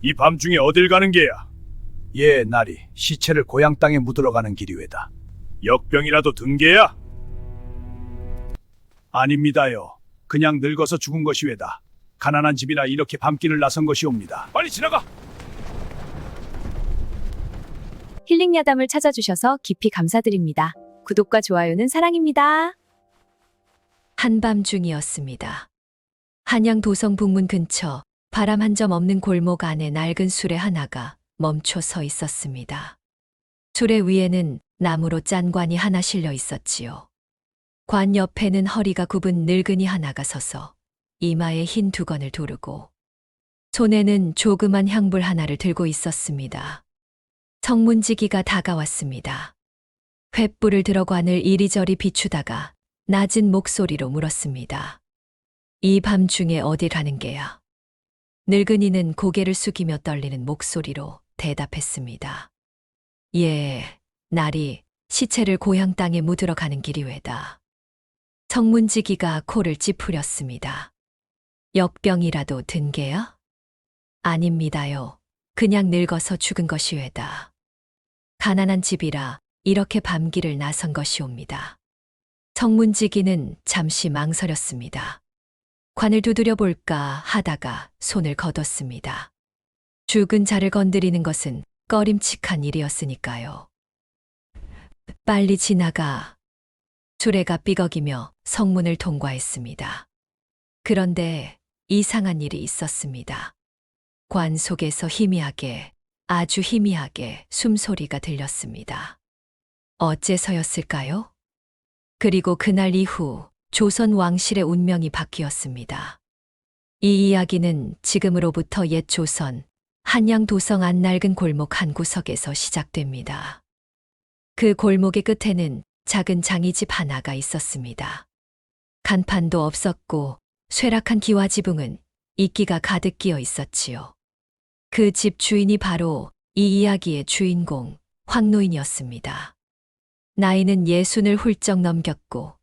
이 밤중에 어딜 가는 게야? 예, 나리. 시체를 고향 땅에 묻으러 가는 길이외다. 역병이라도 든 게야? 아닙니다요. 그냥 늙어서 죽은 것이외다. 가난한 집이라 이렇게 밤길을 나선 것이옵니다. 빨리 지나가! 힐링 야담을 찾아주셔서 깊이 감사드립니다. 구독과 좋아요는 사랑입니다. 한밤중이었습니다. 한양 도성 북문 근처 바람 한 점 없는 골목 안에 낡은 수레 하나가 멈춰 서 있었습니다. 수레 위에는 나무로 짠 관이 하나 실려 있었지요. 관 옆에는 허리가 굽은 늙은이 하나가 서서 이마에 흰 두건을 두르고 손에는 조그만 향불 하나를 들고 있었습니다. 성문지기가 다가왔습니다. 횃불을 들어 관을 이리저리 비추다가 낮은 목소리로 물었습니다. 이 밤중에 어디 가는 게야? 늙은이는 고개를 숙이며 떨리는 목소리로 대답했습니다. 예, 날이 시체를 고향 땅에 묻으러 가는 길이외다. 성문지기가 코를 찌푸렸습니다. 역병이라도 든 게야? 아닙니다요. 그냥 늙어서 죽은 것이외다. 가난한 집이라 이렇게 밤길을 나선 것이옵니다. 성문지기는 잠시 망설였습니다. 관을 두드려 볼까 하다가 손을 거뒀습니다. 죽은 자를 건드리는 것은 꺼림칙한 일이었으니까요. 빨리 지나가. 수레가 삐걱이며 성문을 통과했습니다. 그런데 이상한 일이 있었습니다. 관 속에서 희미하게, 아주 희미하게 숨소리가 들렸습니다. 어째서였을까요? 그리고 그날 이후 조선 왕실의 운명이 바뀌었습니다. 이 이야기는 지금으로부터 옛 조선 한양 도성 안 낡은 골목 한 구석에서 시작됩니다. 그 골목의 끝에는 작은 장이집 하나가 있었습니다. 간판도 없었고 쇠락한 기와 지붕은 이끼가 가득 끼어 있었지요. 그 집 주인이 바로 이 이야기의 주인공 황노인이었습니다. 나이는 60을 훌쩍 넘겼고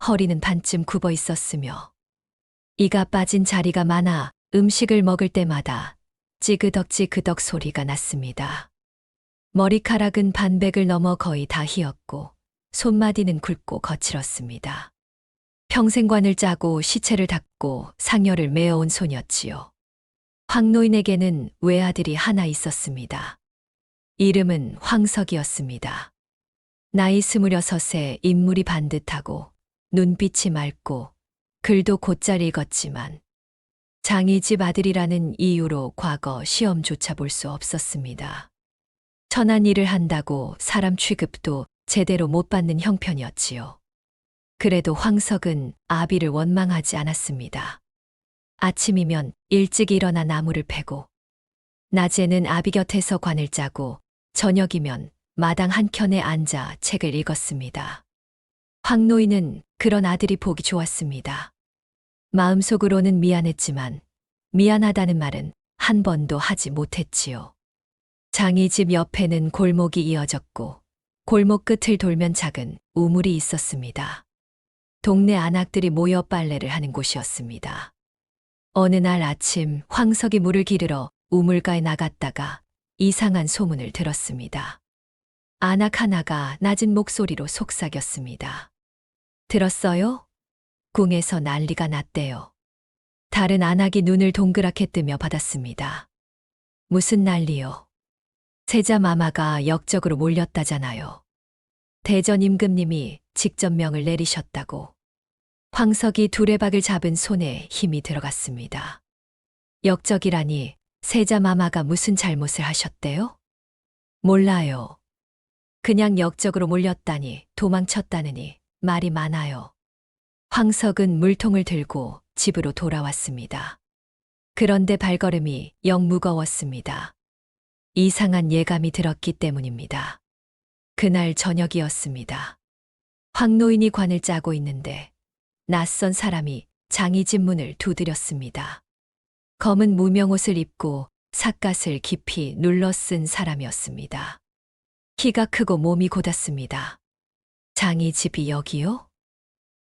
허리는 반쯤 굽어 있었으며 이가 빠진 자리가 많아 음식을 먹을 때마다 찌그덕 소리가 났습니다. 머리카락은 반백을 넘어 거의 다 휘었고 손마디는 굵고 거칠었습니다. 평생 관을 짜고 시체를 닦고 상여를 메어온 소녀지요. 황노인에게는 외아들이 하나 있었습니다. 이름은 황석이었습니다. 나이 26에 인물이 반듯하고 눈빛이 맑고 글도 곧잘 읽었지만 장이집 아들이라는 이유로 과거 시험조차 볼 수 없었습니다. 천한 일을 한다고 사람 취급도 제대로 못 받는 형편이었지요. 그래도 황석은 아비를 원망하지 않았습니다. 아침이면 일찍 일어나 나무를 패고 낮에는 아비 곁에서 관을 짜고 저녁이면 마당 한켠에 앉아 책을 읽었습니다. 황노인은 그런 아들이 보기 좋았습니다. 마음속으로는 미안했지만 미안하다는 말은 한 번도 하지 못했지요. 장이집 옆에는 골목이 이어졌고 골목 끝을 돌면 작은 우물이 있었습니다. 동네 안악들이 모여 빨래를 하는 곳이었습니다. 어느 날 아침 황석이 물을 기르러 우물가에 나갔다가 이상한 소문을 들었습니다. 안악 하나가 낮은 목소리로 속삭였습니다. 들었어요? 궁에서 난리가 났대요. 다른 안악이 눈을 동그랗게 뜨며 받았습니다. 무슨 난리요? 세자 마마가 역적으로 몰렸다잖아요. 대전 임금님이 직접 명을 내리셨다고. 황석이 두레박을 잡은 손에 힘이 들어갔습니다. 역적이라니 세자 마마가 무슨 잘못을 하셨대요? 몰라요. 그냥 역적으로 몰렸다니 도망쳤다느니 말이 많아요. 황석은 물통을 들고 집으로 돌아왔습니다. 그런데 발걸음이 영 무거웠습니다. 이상한 예감이 들었기 때문입니다. 그날 저녁이었습니다. 황노인이 관을 짜고 있는데 낯선 사람이 장이집 문을 두드렸습니다. 검은 무명옷을 입고 삿갓을 깊이 눌러 쓴 사람이었습니다. 키가 크고 몸이 고닫습니다. 장이집이 여기요?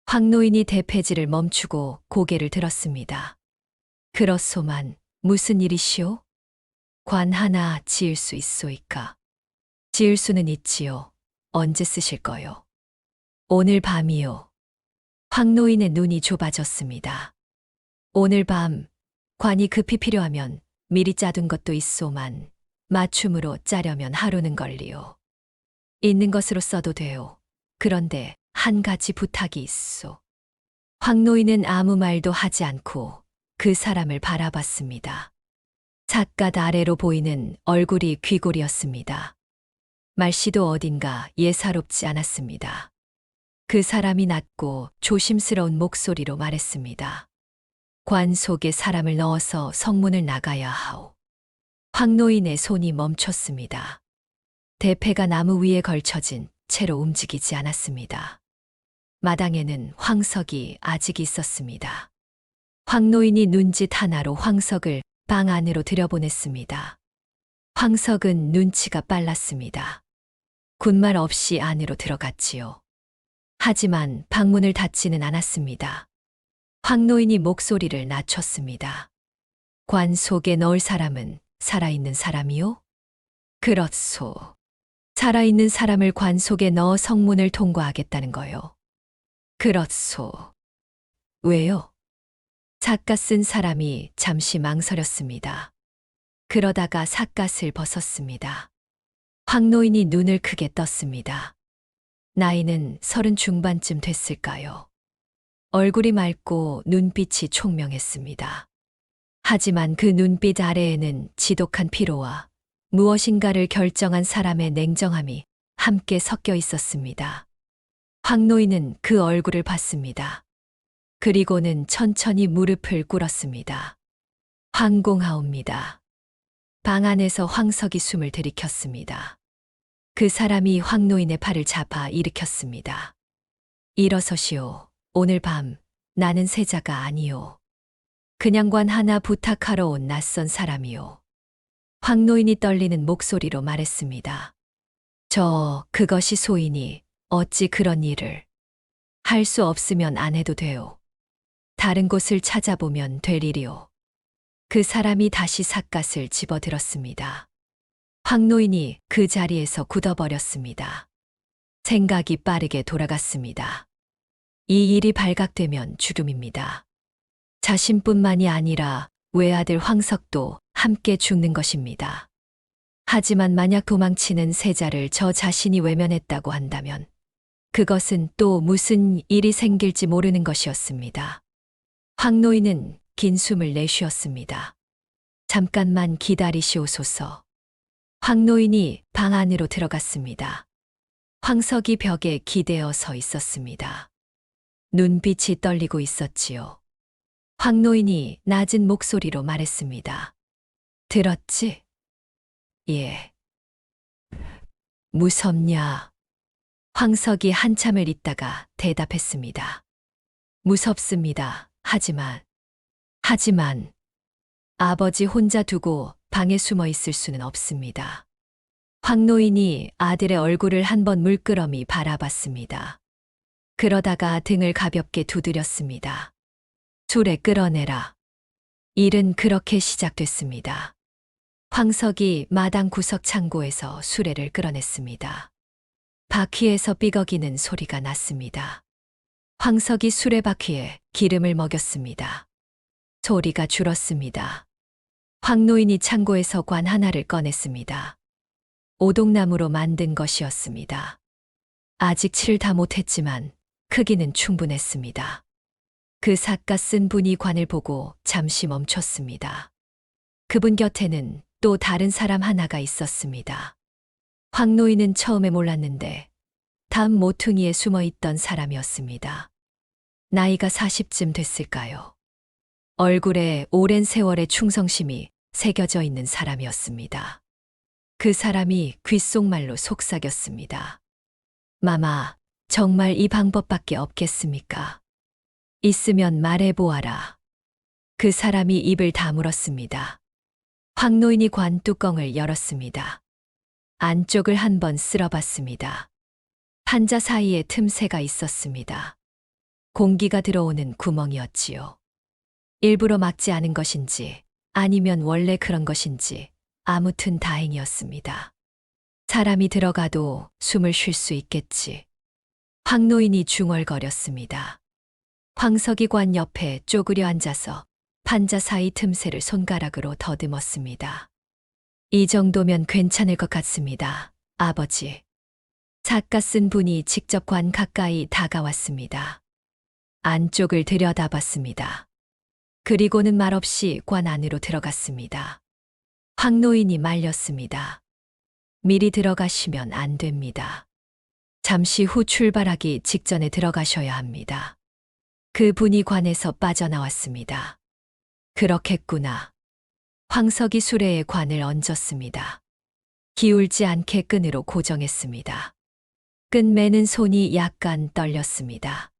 황노인이 대패질을 멈추고 고개를 들었습니다. 그렇소만 무슨 일이시오? 관 하나 지을 수 있소이까? 지을 수는 있지요. 언제 쓰실 거요? 오늘 밤이요. 황노인의 눈이 좁아졌습니다. 오늘 밤, 관이 급히 필요하면 미리 짜둔 것도 있소만 맞춤으로 짜려면 하루는 걸리요. 있는 것으로 써도 돼요. 그런데 한 가지 부탁이 있소. 황노인은 아무 말도 하지 않고 그 사람을 바라봤습니다. 삿갓 아래로 보이는 얼굴이 귀골이었습니다. 말씨도 어딘가 예사롭지 않았습니다. 그 사람이 낮고 조심스러운 목소리로 말했습니다. 관 속에 사람을 넣어서 성문을 나가야 하오. 황노인의 손이 멈췄습니다. 대패가 나무 위에 걸쳐진 채로 움직이지 않았습니다. 마당에는 황석이 아직 있었습니다. 황노인이 눈짓 하나로 황석을 방 안으로 들여보냈습니다. 황석은 눈치가 빨랐습니다. 군말 없이 안으로 들어갔지요. 하지만 방문을 닫지는 않았습니다. 황노인이 목소리를 낮췄습니다. 관 속에 넣을 사람은 살아있는 사람이요? 그렇소. 살아있는 사람을 관 속에 넣어 성문을 통과하겠다는 거요. 그렇소. 왜요? 삿갓 쓴 사람이 잠시 망설였습니다. 그러다가 삿갓을 벗었습니다. 황노인이 눈을 크게 떴습니다. 나이는 30 중반쯤 됐을까요? 얼굴이 맑고 눈빛이 총명했습니다. 하지만 그 눈빛 아래에는 지독한 피로와 무엇인가를 결정한 사람의 냉정함이 함께 섞여 있었습니다. 황노인은 그 얼굴을 봤습니다. 그리고는 천천히 무릎을 꿇었습니다. 황공하옵니다. 방 안에서 황석이 숨을 들이켰습니다. 그 사람이 황노인의 팔을 잡아 일으켰습니다. 일어서시오. 오늘 밤 나는 세자가 아니오. 그냥 관 하나 부탁하러 온 낯선 사람이오. 황노인이 떨리는 목소리로 말했습니다. 그것이 소이니 어찌 그런 일을. 할 수 없으면 안 해도 돼요. 다른 곳을 찾아보면 될 일이오. 그 사람이 다시 삿갓을 집어들었습니다. 황노인이 그 자리에서 굳어버렸습니다. 생각이 빠르게 돌아갔습니다. 이 일이 발각되면 죽음입니다. 자신뿐만이 아니라 외아들 황석도 함께 죽는 것입니다. 하지만 만약 도망치는 세자를 저 자신이 외면했다고 한다면 그것은 또 무슨 일이 생길지 모르는 것이었습니다. 황노인은 긴 숨을 내쉬었습니다. 잠깐만 기다리시오소서. 황노인이 방 안으로 들어갔습니다. 황석이 벽에 기대어 서 있었습니다. 눈빛이 떨리고 있었지요. 황노인이 낮은 목소리로 말했습니다. 들었지? 예. 무섭냐? 황석이 한참을 있다가 대답했습니다. 무섭습니다. 하지만 아버지 혼자 두고 방에 숨어 있을 수는 없습니다. 황노인이 아들의 얼굴을 한번 물끄러미 바라봤습니다. 그러다가 등을 가볍게 두드렸습니다. 술에 끌어내라. 일은 그렇게 시작됐습니다. 황석이 마당 구석 창고에서 수레를 끌어냈습니다. 바퀴에서 삐걱이는 소리가 났습니다. 황석이 수레바퀴에 기름을 먹였습니다. 소리가 줄었습니다. 황노인이 창고에서 관 하나를 꺼냈습니다. 오동나무로 만든 것이었습니다. 아직 칠을 다 못했지만 크기는 충분했습니다. 그 삿갓 쓴 분이 관을 보고 잠시 멈췄습니다. 그분 곁에는 또 다른 사람 하나가 있었습니다. 황노인은 처음에 몰랐는데 담 모퉁이에 숨어 있던 사람이었습니다. 나이가 40쯤 됐을까요? 얼굴에 오랜 세월의 충성심이 새겨져 있는 사람이었습니다. 그 사람이 귓속말로 속삭였습니다. 마마, 정말 이 방법밖에 없겠습니까? 있으면 말해보아라. 그 사람이 입을 다물었습니다. 황노인이 관 뚜껑을 열었습니다. 안쪽을 한번 쓸어봤습니다. 판자 사이에 틈새가 있었습니다. 공기가 들어오는 구멍이었지요. 일부러 막지 않은 것인지 아니면 원래 그런 것인지 아무튼 다행이었습니다. 사람이 들어가도 숨을 쉴 수 있겠지. 황노인이 중얼거렸습니다. 황석이관 옆에 쪼그려 앉아서 판자 사이 틈새를 손가락으로 더듬었습니다. 이 정도면 괜찮을 것 같습니다, 아버지. 작가 쓴 분이 직접 관 가까이 다가왔습니다. 안쪽을 들여다봤습니다. 그리고는 말없이 관 안으로 들어갔습니다. 황노인이 말렸습니다. 미리 들어가시면 안 됩니다. 잠시 후 출발하기 직전에 들어가셔야 합니다. 그 분이 관에서 빠져나왔습니다. 그렇겠구나. 황석이 수레에 관을 얹었습니다. 기울지 않게 끈으로 고정했습니다. 끈 매는 손이 약간 떨렸습니다.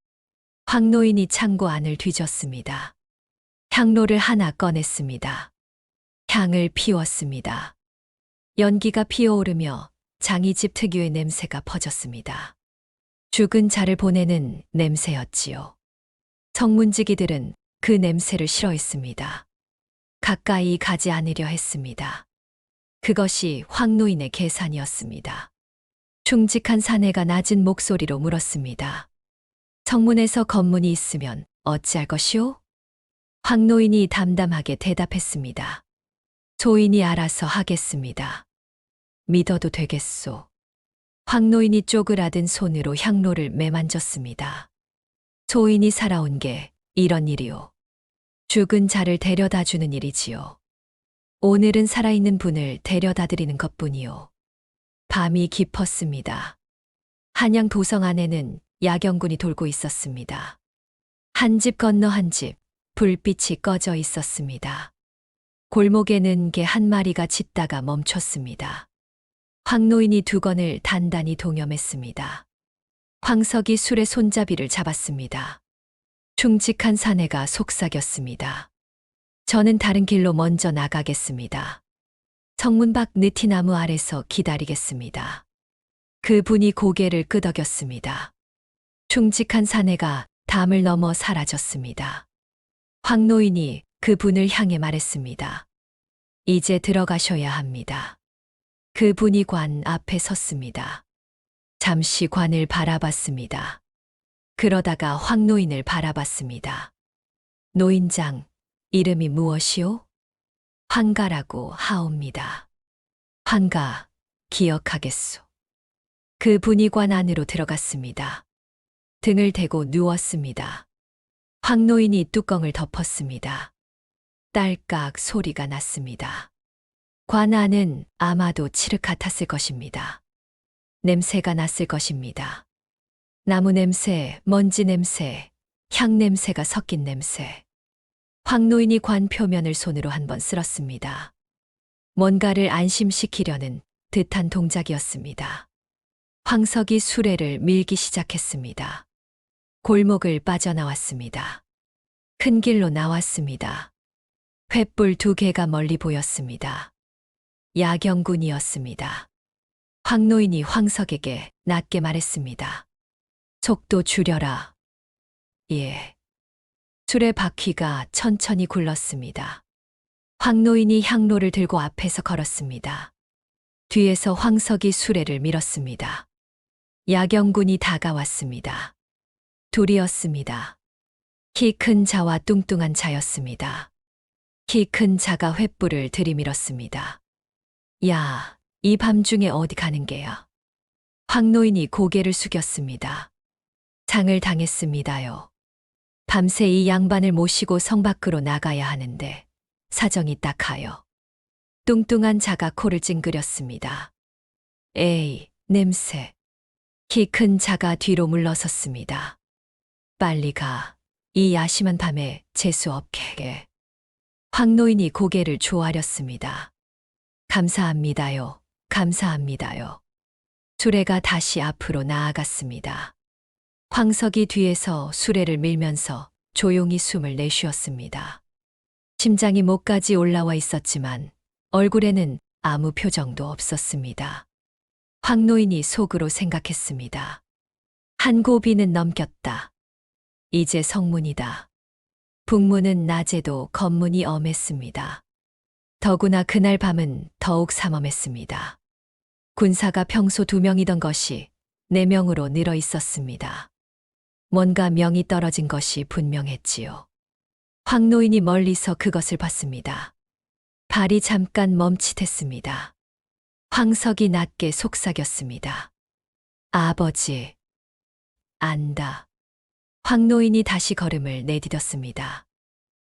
황노인이 창고 안을 뒤졌습니다. 향로를 하나 꺼냈습니다. 향을 피웠습니다. 연기가 피어오르며 장이집 특유의 냄새가 퍼졌습니다. 죽은 자를 보내는 냄새였지요. 성문지기들은 그 냄새를 싫어했습니다. 가까이 가지 않으려 했습니다. 그것이 황노인의 계산이었습니다. 충직한 사내가 낮은 목소리로 물었습니다. 성문에서 검문이 있으면 어찌할 것이오? 황노인이 담담하게 대답했습니다. 소인이 알아서 하겠습니다. 믿어도 되겠소. 황노인이 쪼그라든 손으로 향로를 매만졌습니다. 소인이 살아온 게 이런 일이오. 죽은 자를 데려다 주는 일이지요. 오늘은 살아있는 분을 데려다 드리는 것뿐이요. 밤이 깊었습니다. 한양 도성 안에는 야경군이 돌고 있었습니다. 한 집 건너 한 집 불빛이 꺼져 있었습니다. 골목에는 개 한 마리가 짖다가 멈췄습니다. 황노인이 두건을 단단히 동염했습니다. 황석이 술의 손잡이를 잡았습니다. 충직한 사내가 속삭였습니다. 저는 다른 길로 먼저 나가겠습니다. 성문 밖 느티나무 아래서 기다리겠습니다. 그분이 고개를 끄덕였습니다. 충직한 사내가 담을 넘어 사라졌습니다. 황노인이 그분을 향해 말했습니다. 이제 들어가셔야 합니다. 그분이 관 앞에 섰습니다. 잠시 관을 바라봤습니다. 그러다가 황노인을 바라봤습니다. 노인장, 이름이 무엇이오? 황가라고 하옵니다. 황가, 기억하겠소. 그분이 관 안으로 들어갔습니다. 등을 대고 누웠습니다. 황노인이 뚜껑을 덮었습니다. 딸깍 소리가 났습니다. 관 안은 아마도 칠흑 같았을 것입니다. 냄새가 났을 것입니다. 나무 냄새, 먼지 냄새, 향 냄새가 섞인 냄새. 황노인이 관 표면을 손으로 한번 쓸었습니다. 뭔가를 안심시키려는 듯한 동작이었습니다. 황석이 수레를 밀기 시작했습니다. 골목을 빠져나왔습니다. 큰 길로 나왔습니다. 횃불 2개가 멀리 보였습니다. 야경군이었습니다. 황노인이 황석에게 낮게 말했습니다. 속도 줄여라. 예. 술의 바퀴가 천천히 굴렀습니다. 황노인이 향로를 들고 앞에서 걸었습니다. 뒤에서 황석이 수레를 밀었습니다. 야경군이 다가왔습니다. 둘이었습니다. 키 큰 자와 뚱뚱한 자였습니다. 키 큰 자가 횃불을 들이밀었습니다. 야, 이 밤중에 어디 가는 게야? 황노인이 고개를 숙였습니다. 장을 당했습니다요. 밤새 이 양반을 모시고 성 밖으로 나가야 하는데 사정이 딱하여. 뚱뚱한 자가 코를 찡그렸습니다. 에이, 냄새. 키 큰 자가 뒤로 물러섰습니다. 빨리 가. 이 야심한 밤에 재수 없게. 황노인이 고개를 조아렸습니다. 감사합니다요. 감사합니다요. 수레가 다시 앞으로 나아갔습니다. 황석이 뒤에서 수레를 밀면서 조용히 숨을 내쉬었습니다. 심장이 목까지 올라와 있었지만 얼굴에는 아무 표정도 없었습니다. 황노인이 속으로 생각했습니다. 한 고비는 넘겼다. 이제 성문이다. 북문은 낮에도 검문이 엄했습니다. 더구나 그날 밤은 더욱 삼엄했습니다. 군사가 평소 2명이던 것이 4명으로 늘어 있었습니다. 뭔가 명이 떨어진 것이 분명했지요. 황노인이 멀리서 그것을 봤습니다. 발이 잠깐 멈칫했습니다. 황석이 낮게 속삭였습니다. 아버지. 안다. 황노인이 다시 걸음을 내디뎠습니다.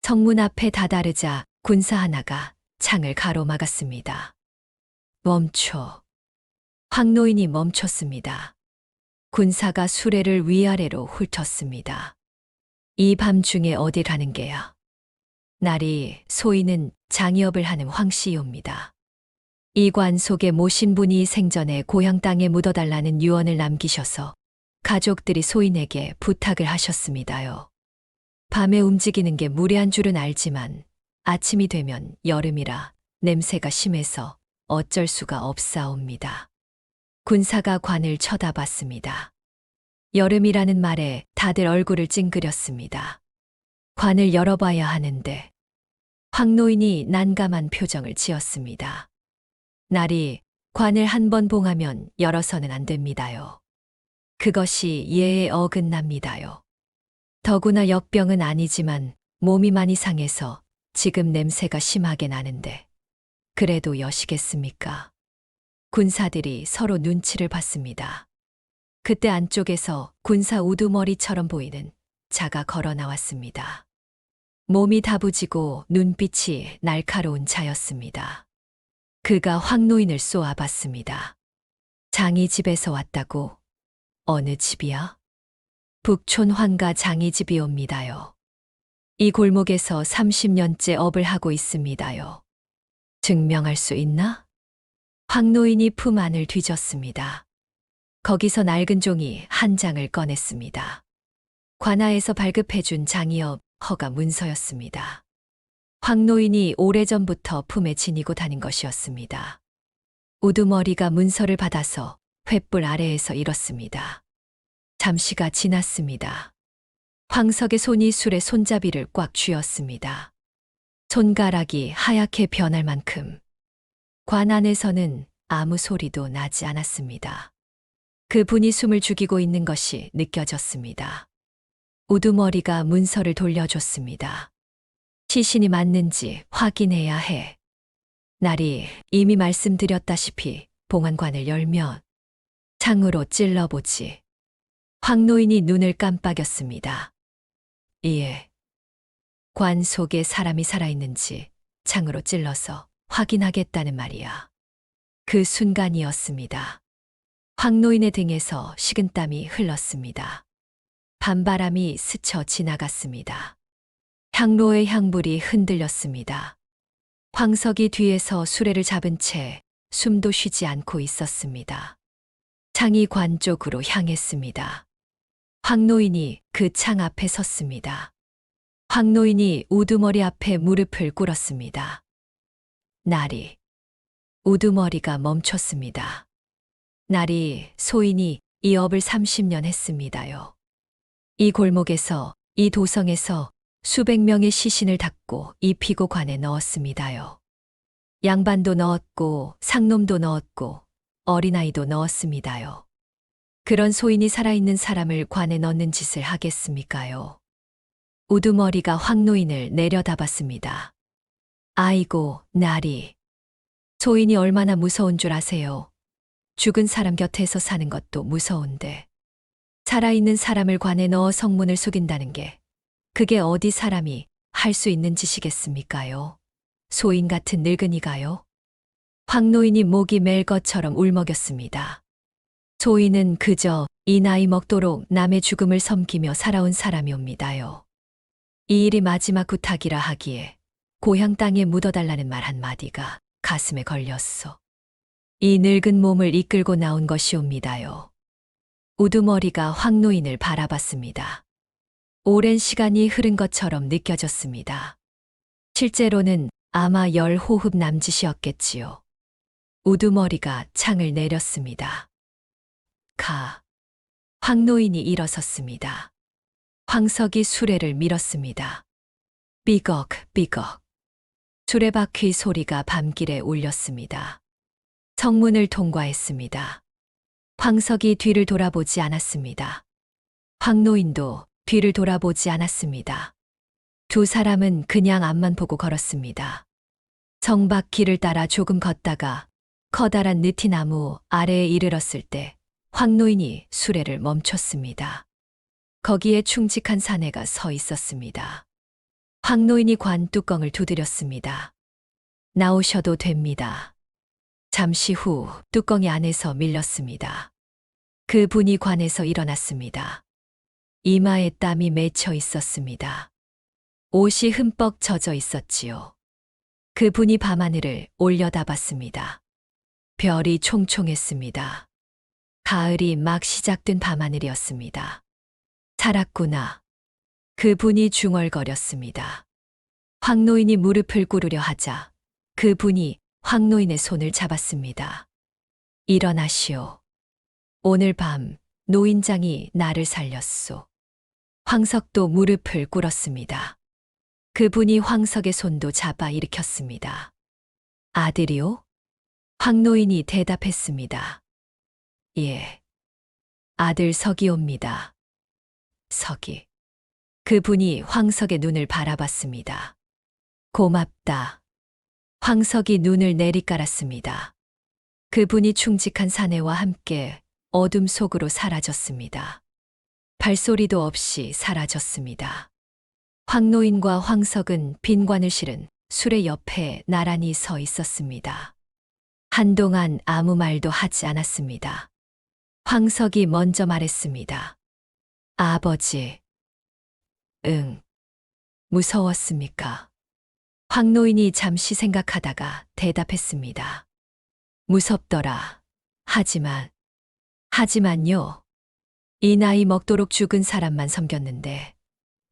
성문 앞에 다다르자 군사 하나가 창을 가로막았습니다. 멈춰. 황노인이 멈췄습니다. 군사가 수레를 위아래로 훑었습니다. 이 밤중에 어딜 가는 게야? 날이 소인은 장이업을 하는 황씨옵니다. 이 관 속에 모신 분이 생전에 고향 땅에 묻어달라는 유언을 남기셔서 가족들이 소인에게 부탁을 하셨습니다요. 밤에 움직이는 게 무례한 줄은 알지만 아침이 되면 여름이라 냄새가 심해서 어쩔 수가 없사옵니다. 군사가 관을 쳐다봤습니다. 여름이라는 말에 다들 얼굴을 찡그렸습니다. 관을 열어봐야 하는데 황노인이 난감한 표정을 지었습니다. 날이 관을 한 번 봉하면 열어서는 안 됩니다요. 그것이 예에 어긋납니다요. 더구나 역병은 아니지만 몸이 많이 상해서 지금 냄새가 심하게 나는데 그래도 여시겠습니까? 군사들이 서로 눈치를 봤습니다. 그때 안쪽에서 군사 우두머리처럼 보이는 자가 걸어 나왔습니다. 몸이 다부지고 눈빛이 날카로운 자였습니다. 그가 황노인을 쏘아봤습니다. 장이 집에서 왔다고? 어느 집이야? 북촌 황가 장이 집이옵니다요. 이 골목에서 30년째 업을 하고 있습니다요. 증명할 수 있나? 황노인이 품 안을 뒤졌습니다. 거기서 낡은 종이 한 장을 꺼냈습니다. 관아에서 발급해준 장이업 허가 문서였습니다. 황노인이 오래전부터 품에 지니고 다닌 것이었습니다. 우두머리가 문서를 받아서 횃불 아래에서 잃었습니다. 잠시가 지났습니다. 황석의 손이 술의 손잡이를 꽉 쥐었습니다. 손가락이 하얗게 변할 만큼 관 안에서는 아무 소리도 나지 않았습니다. 그 분이 숨을 죽이고 있는 것이 느껴졌습니다. 우두머리가 문서를 돌려줬습니다. 시신이 맞는지 확인해야 해. 날이 이미 말씀드렸다시피 봉안관을 열면 창으로 찔러보지. 황노인이 눈을 깜빡였습니다. 예. 관 속에 사람이 살아있는지 창으로 찔러서 확인하겠다는 말이야. 그 순간이었습니다. 황노인의 등에서 식은땀이 흘렀습니다. 밤바람이 스쳐 지나갔습니다. 향로의 향불이 흔들렸습니다. 황석이 뒤에서 수레를 잡은 채 숨도 쉬지 않고 있었습니다. 창이 관 쪽으로 향했습니다. 황노인이 그 창 앞에 섰습니다. 황노인이 우두머리 앞에 무릎을 꿇었습니다. 날이. 우두머리가 멈췄습니다. 날이 소인이 이 업을 30년 했습니다요. 이 골목에서, 이 도성에서 수백 명의 시신을 닦고 입히고 관에 넣었습니다요. 양반도 넣었고 상놈도 넣었고 어린아이도 넣었습니다요. 그런 소인이 살아있는 사람을 관에 넣는 짓을 하겠습니까요? 우두머리가 황노인을 내려다봤습니다. 아이고, 날이. 소인이 얼마나 무서운 줄 아세요? 죽은 사람 곁에서 사는 것도 무서운데 살아있는 사람을 관에 넣어 성문을 속인다는 게 그게 어디 사람이 할 수 있는 짓이겠습니까요? 소인 같은 늙은이가요? 황노인이 목이 맬 것처럼 울먹였습니다. 소인은 그저 이 나이 먹도록 남의 죽음을 섬기며 살아온 사람이옵니다요. 이 일이 마지막 부탁이라 하기에 고향 땅에 묻어달라는 말 한마디가 가슴에 걸렸어. 이 늙은 몸을 이끌고 나온 것이옵니다요. 우두머리가 황노인을 바라봤습니다. 오랜 시간이 흐른 것처럼 느껴졌습니다. 실제로는 아마 10호흡 남짓이었겠지요. 우두머리가 창을 내렸습니다. 가. 황노인이 일어섰습니다. 황석이 수레를 밀었습니다. 삐걱 삐걱. 수레바퀴 소리가 밤길에 울렸습니다. 성문을 통과했습니다. 황석이 뒤를 돌아보지 않았습니다. 황노인도 뒤를 돌아보지 않았습니다. 두 사람은 그냥 앞만 보고 걸었습니다. 성밖 길을 따라 조금 걷다가 커다란 느티나무 아래에 이르렀을 때 황노인이 수레를 멈췄습니다. 거기에 충직한 사내가 서 있었습니다. 황노인이 관 뚜껑을 두드렸습니다. 나오셔도 됩니다. 잠시 후 뚜껑이 안에서 밀렸습니다. 그 분이 관에서 일어났습니다. 이마에 땀이 맺혀 있었습니다. 옷이 흠뻑 젖어 있었지요. 그 분이 밤하늘을 올려다봤습니다. 별이 총총했습니다. 가을이 막 시작된 밤하늘이었습니다. 살았구나. 그 분이 중얼거렸습니다. 황노인이 무릎을 꿇으려 하자 그 분이 황노인의 손을 잡았습니다. 일어나시오. 오늘 밤 노인장이 나를 살렸소. 황석도 무릎을 꿇었습니다. 그분이 황석의 손도 잡아 일으켰습니다. 아들이요? 황노인이 대답했습니다. 예. 아들 석이옵니다. 석이. 그분이 황석의 눈을 바라봤습니다. 고맙다. 황석이 눈을 내리깔았습니다. 그분이 충직한 사내와 함께 어둠 속으로 사라졌습니다. 발소리도 없이 사라졌습니다. 황노인과 황석은 빈관을 실은 수레 옆에 나란히 서 있었습니다. 한동안 아무 말도 하지 않았습니다. 황석이 먼저 말했습니다. 아버지. 응. 무서웠습니까? 황노인이 잠시 생각하다가 대답했습니다. 무섭더라. 하지만요. 이 나이 먹도록 죽은 사람만 섬겼는데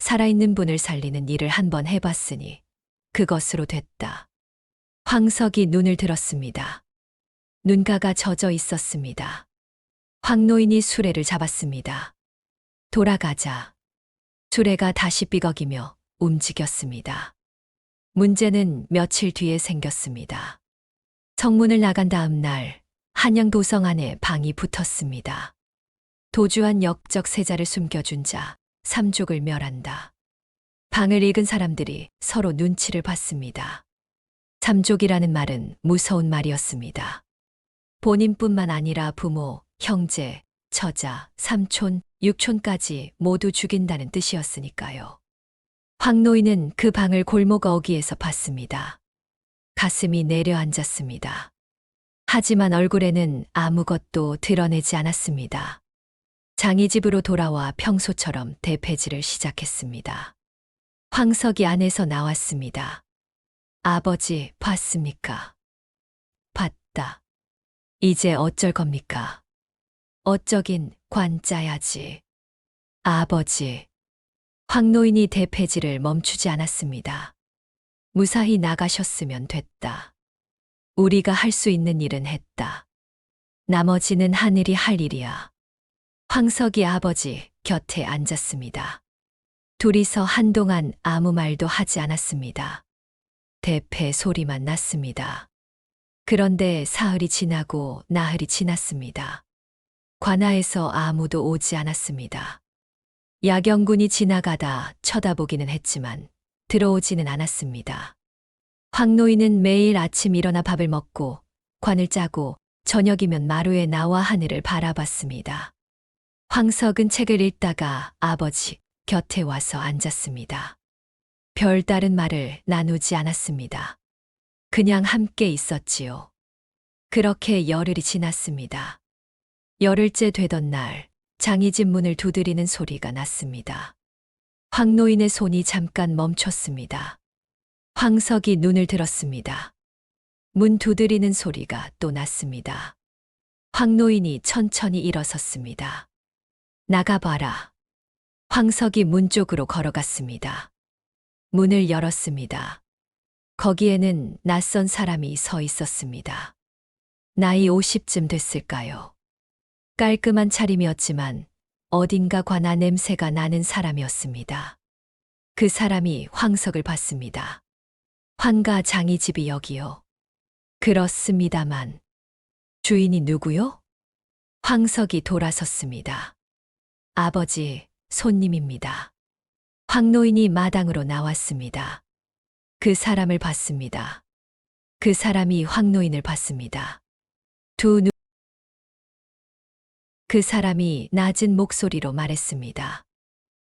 살아있는 분을 살리는 일을 한번 해봤으니 그것으로 됐다. 황석이 눈을 들었습니다. 눈가가 젖어 있었습니다. 황노인이 수레를 잡았습니다. 돌아가자. 수레가 다시 삐걱이며 움직였습니다. 문제는 며칠 뒤에 생겼습니다. 성문을 나간 다음 날 한양도성 안에 방이 붙었습니다. 도주한 역적 세자를 숨겨준 자 삼족을 멸한다. 방을 읽은 사람들이 서로 눈치를 봤습니다. 삼족이라는 말은 무서운 말이었습니다. 본인뿐만 아니라 부모, 형제, 처자, 삼촌, 육촌까지 모두 죽인다는 뜻이었으니까요. 황노인은 그 방을 골목 어귀에서 봤습니다. 가슴이 내려앉았습니다. 하지만 얼굴에는 아무것도 드러내지 않았습니다. 장이 집으로 돌아와 평소처럼 대패질을 시작했습니다. 황석이 안에서 나왔습니다. 아버지, 봤습니까? 봤다. 이제 어쩔 겁니까? 어쩌긴 관 짜야지. 아버지. 황노인이 대패질을 멈추지 않았습니다. 무사히 나가셨으면 됐다. 우리가 할 수 있는 일은 했다. 나머지는 하늘이 할 일이야. 황석이 아버지 곁에 앉았습니다. 둘이서 한동안 아무 말도 하지 않았습니다. 대패 소리만 났습니다. 그런데 사흘이 지나고 나흘이 지났습니다. 관아에서 아무도 오지 않았습니다. 야경군이 지나가다 쳐다보기는 했지만 들어오지는 않았습니다. 황노인은 매일 아침 일어나 밥을 먹고 관을 짜고 저녁이면 마루에 나와 하늘을 바라봤습니다. 황석은 책을 읽다가 아버지 곁에 와서 앉았습니다. 별다른 말을 나누지 않았습니다. 그냥 함께 있었지요. 그렇게 열흘이 지났습니다. 열흘째 되던 날 장이집 문을 두드리는 소리가 났습니다. 황노인의 손이 잠깐 멈췄습니다. 황석이 눈을 들었습니다. 문 두드리는 소리가 또 났습니다. 황노인이 천천히 일어섰습니다. 나가봐라. 황석이 문 쪽으로 걸어갔습니다. 문을 열었습니다. 거기에는 낯선 사람이 서 있었습니다. 나이 50쯤 됐을까요? 깔끔한 차림이었지만 어딘가 관아 냄새가 나는 사람이었습니다. 그 사람이 황석을 봤습니다. 환가 장이 집이 여기요. 그렇습니다만 주인이 누구요? 황석이 돌아섰습니다. 아버지, 손님입니다. 황노인이 마당으로 나왔습니다. 그 사람을 봤습니다. 그 사람이 황노인을 봤습니다. 그 사람이 낮은 목소리로 말했습니다.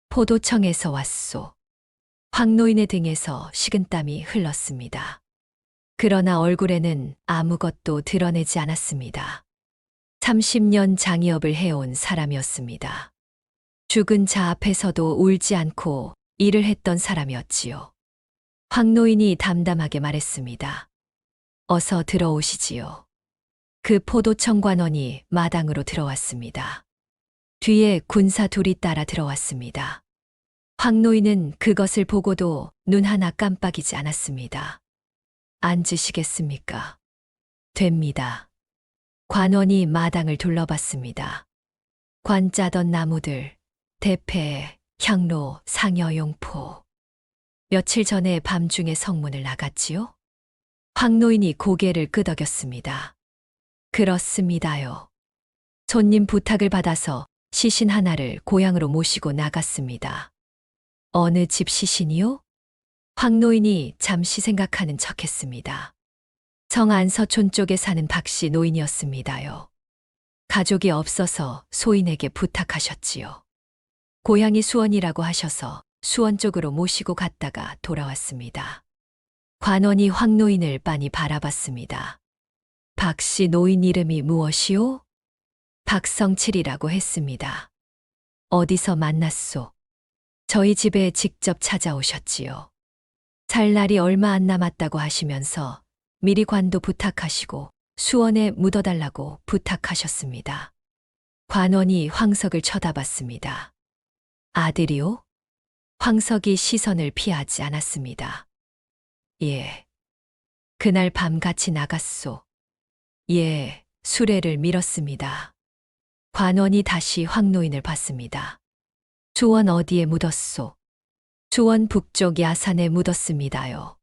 포도청에서 왔소. 황노인의 등에서 식은땀이 흘렀습니다. 그러나 얼굴에는 아무것도 드러내지 않았습니다. 30년 장의업을 해온 사람이었습니다. 죽은 자 앞에서도 울지 않고 일을 했던 사람이었지요. 황노인이 담담하게 말했습니다. 어서 들어오시지요. 그 포도청 관원이 마당으로 들어왔습니다. 뒤에 군사 둘이 따라 들어왔습니다. 황노인은 그것을 보고도 눈 하나 깜빡이지 않았습니다. 앉으시겠습니까? 됩니다. 관원이 마당을 둘러봤습니다. 관 짜던 나무들, 대패, 향로, 상여용포. 며칠 전에 밤중에 성문을 나갔지요? 황노인이 고개를 끄덕였습니다. 그렇습니다요. 손님 부탁을 받아서 시신 하나를 고향으로 모시고 나갔습니다. 어느 집 시신이요? 황노인이 잠시 생각하는 척했습니다. 성 안서촌 쪽에 사는 박씨 노인이었습니다요. 가족이 없어서 소인에게 부탁하셨지요. 고향이 수원이라고 하셔서 수원 쪽으로 모시고 갔다가 돌아왔습니다. 관원이 황노인을 빤히 바라봤습니다. 박씨 노인 이름이 무엇이오? 박성칠이라고 했습니다. 어디서 만났소? 저희 집에 직접 찾아오셨지요. 살 날이 얼마 안 남았다고 하시면서 미리 관도 부탁하시고 수원에 묻어달라고 부탁하셨습니다. 관원이 황석을 쳐다봤습니다. 아들이요? 황석이 시선을 피하지 않았습니다. 예. 그날 밤 같이 나갔소. 예, 수레를 밀었습니다. 관원이 다시 황노인을 봤습니다. 수원 어디에 묻었소? 수원 북쪽 야산에 묻었습니다요.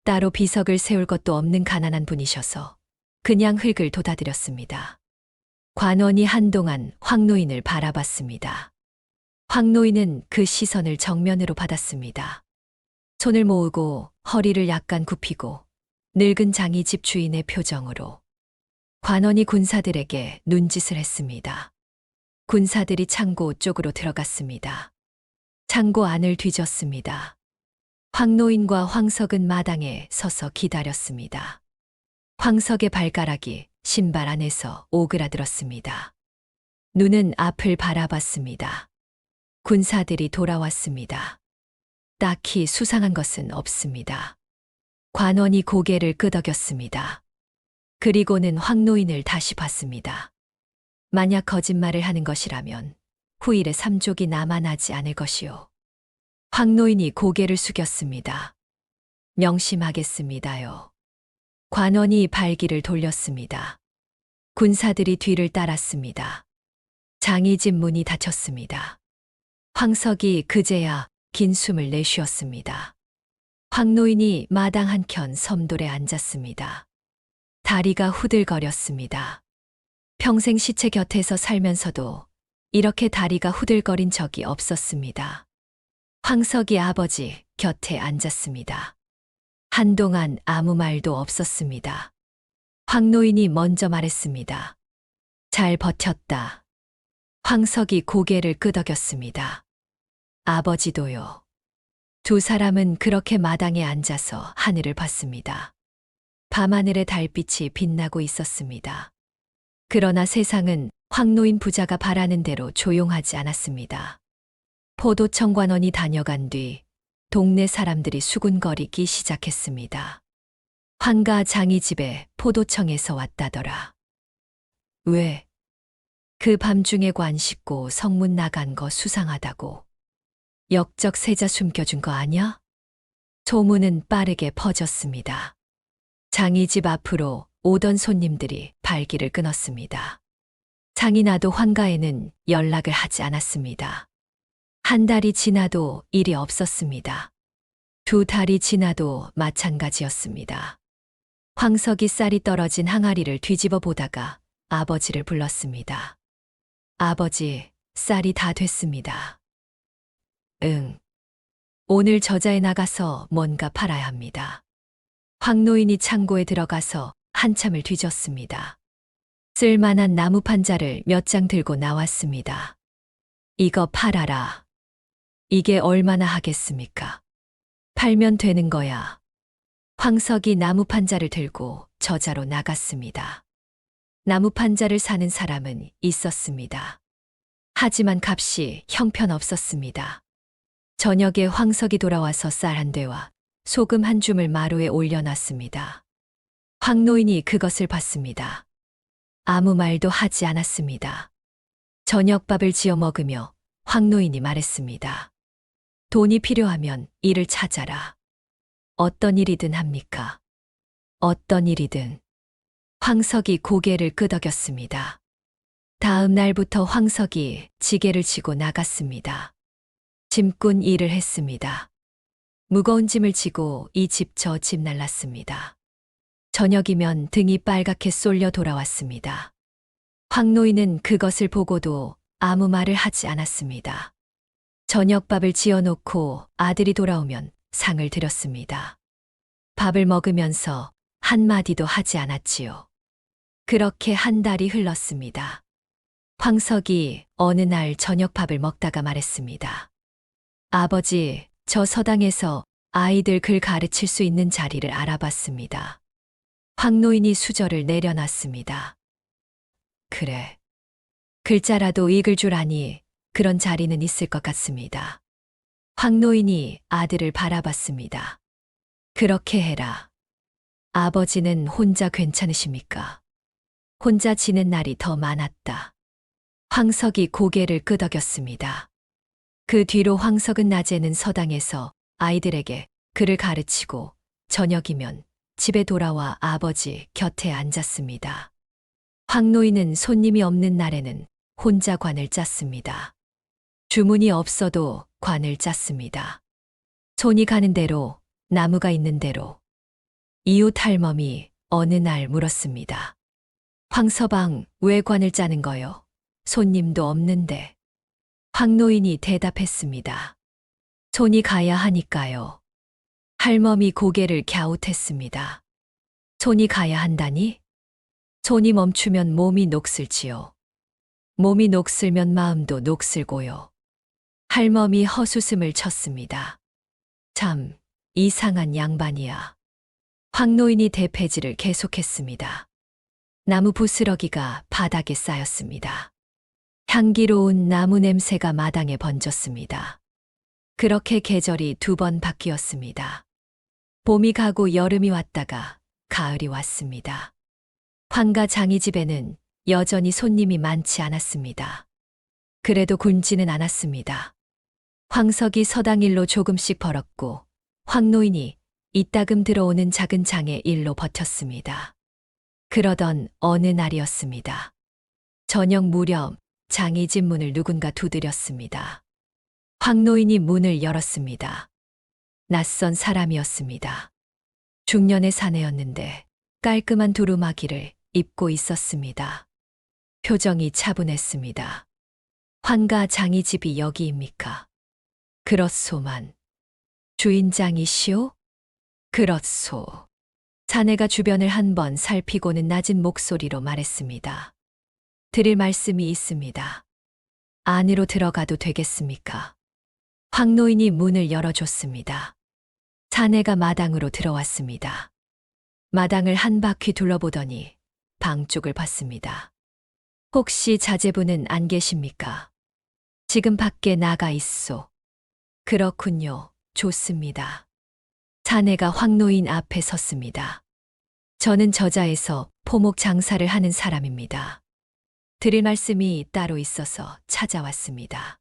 따로 비석을 세울 것도 없는 가난한 분이셔서 그냥 흙을 돋아드렸습니다. 관원이 한동안 황노인을 바라봤습니다. 황노인은 그 시선을 정면으로 받았습니다. 손을 모으고 허리를 약간 굽히고 늙은 장이 집 주인의 표정으로 관원이 군사들에게 눈짓을 했습니다. 군사들이 창고 쪽으로 들어갔습니다. 창고 안을 뒤졌습니다. 황노인과 황석은 마당에 서서 기다렸습니다. 황석의 발가락이 신발 안에서 오그라들었습니다. 눈은 앞을 바라봤습니다. 군사들이 돌아왔습니다. 딱히 수상한 것은 없습니다. 관원이 고개를 끄덕였습니다. 그리고는 황노인을 다시 봤습니다. 만약 거짓말을 하는 것이라면 후일에 삼족이 남아나지 않을 것이요. 황노인이 고개를 숙였습니다. 명심하겠습니다요. 관원이 발길을 돌렸습니다. 군사들이 뒤를 따랐습니다. 장이집 문이 닫혔습니다. 황석이 그제야 긴 숨을 내쉬었습니다. 황노인이 마당 한켠 섬돌에 앉았습니다. 다리가 후들거렸습니다. 평생 시체 곁에서 살면서도 이렇게 다리가 후들거린 적이 없었습니다. 황석이 아버지 곁에 앉았습니다. 한동안 아무 말도 없었습니다. 황노인이 먼저 말했습니다. 잘 버텼다. 황석이 고개를 끄덕였습니다. 아버지도요. 두 사람은 그렇게 마당에 앉아서 하늘을 봤습니다. 밤하늘의 달빛이 빛나고 있었습니다. 그러나 세상은 황노인 부자가 바라는 대로 조용하지 않았습니다. 포도청 관원이 다녀간 뒤 동네 사람들이 수군거리기 시작했습니다. 황가 장이 집에 포도청에서 왔다더라. 왜? 그 밤중에 관 씻고 성문 나간 거 수상하다고. 역적 세자 숨겨준 거 아냐? 소문은 빠르게 퍼졌습니다. 장이 집 앞으로 오던 손님들이 발길을 끊었습니다. 장이 나도 황가에는 연락을 하지 않았습니다. 한 달이 지나도 일이 없었습니다. 두 달이 지나도 마찬가지였습니다. 황석이 쌀이 떨어진 항아리를 뒤집어 보다가 아버지를 불렀습니다. 아버지, 쌀이 다 됐습니다. 응. 오늘 저자에 나가서 뭔가 팔아야 합니다. 황 노인이 창고에 들어가서 한참을 뒤졌습니다. 쓸만한 나무 판자를 몇 장 들고 나왔습니다. 이거 팔아라. 이게 얼마나 하겠습니까? 팔면 되는 거야. 황석이 나무 판자를 들고 저자로 나갔습니다. 나무 판자를 사는 사람은 있었습니다. 하지만 값이 형편없었습니다. 저녁에 황석이 돌아와서 쌀 한 대와 소금 한 줌을 마루에 올려놨습니다. 황 노인이 그것을 봤습니다. 아무 말도 하지 않았습니다. 저녁밥을 지어 먹으며 황 노인이 말했습니다. 돈이 필요하면 일을 찾아라. 어떤 일이든 합니까? 어떤 일이든. 황석이 고개를 끄덕였습니다. 다음 날부터 황석이 지게를 치고 나갔습니다. 짐꾼 일을 했습니다. 무거운 짐을 지고 이 집 저 집 날랐습니다. 저녁이면 등이 빨갛게 쏠려 돌아왔습니다. 황 노인은 그것을 보고도 아무 말을 하지 않았습니다. 저녁밥을 지어놓고 아들이 돌아오면 상을 드렸습니다. 밥을 먹으면서 한마디도 하지 않았지요. 그렇게 한 달이 흘렀습니다. 황석이 어느 날 저녁밥을 먹다가 말했습니다. 아버지, 저 서당에서 아이들 글 가르칠 수 있는 자리를 알아봤습니다. 황 노인이 수저를 내려놨습니다. 그래. 글자라도 읽을 줄 아니 그런 자리는 있을 것 같습니다. 황 노인이 아들을 바라봤습니다. 그렇게 해라. 아버지는 혼자 괜찮으십니까? 혼자 지낸 날이 더 많았다. 황석이 고개를 끄덕였습니다. 그 뒤로 황석은 낮에는 서당에서 아이들에게 글을 가르치고 저녁이면 집에 돌아와 아버지 곁에 앉았습니다. 황 노인은 손님이 없는 날에는 혼자 관을 짰습니다. 주문이 없어도 관을 짰습니다. 손이 가는 대로, 나무가 있는 대로. 이웃 할멈이 어느 날 물었습니다. 황서방, 왜 관을 짜는 거요? 손님도 없는데. 황 노인이 대답했습니다. 손이 가야 하니까요. 할멈이 고개를 갸웃했습니다. 손이 가야 한다니? 손이 멈추면 몸이 녹슬지요. 몸이 녹슬면 마음도 녹슬고요. 할멈이 헛웃음을 쳤습니다. 참, 이상한 양반이야. 황 노인이 대패질을 계속했습니다. 나무 부스러기가 바닥에 쌓였습니다. 향기로운 나무 냄새가 마당에 번졌습니다. 그렇게 계절이 2번 바뀌었습니다. 봄이 가고 여름이 왔다가 가을이 왔습니다. 황가 장이 집에는 여전히 손님이 많지 않았습니다. 그래도 굶지는 않았습니다. 황석이 서당 일로 조금씩 벌었고 황 노인이 이따금 들어오는 작은 장의 일로 버텼습니다. 그러던 어느 날이었습니다. 저녁 무렵 장의 집 문을 누군가 두드렸습니다. 황 노인이 문을 열었습니다. 낯선 사람이었습니다. 중년의 사내였는데 깔끔한 두루마기를 입고 있었습니다. 표정이 차분했습니다. 황가 장의 집이 여기입니까? 그렇소만. 주인장이시오? 그렇소. 자네가 주변을 한번 살피고는 낮은 목소리로 말했습니다. 드릴 말씀이 있습니다. 안으로 들어가도 되겠습니까? 황 노인이 문을 열어줬습니다. 자네가 마당으로 들어왔습니다. 마당을 한 바퀴 둘러보더니 방 쪽을 봤습니다. 혹시 자제분은 안 계십니까? 지금 밖에 나가 있소. 그렇군요. 좋습니다. 자네가 황 노인 앞에 섰습니다. 저는 저자에서 포목 장사를 하는 사람입니다. 드릴 말씀이 따로 있어서 찾아왔습니다.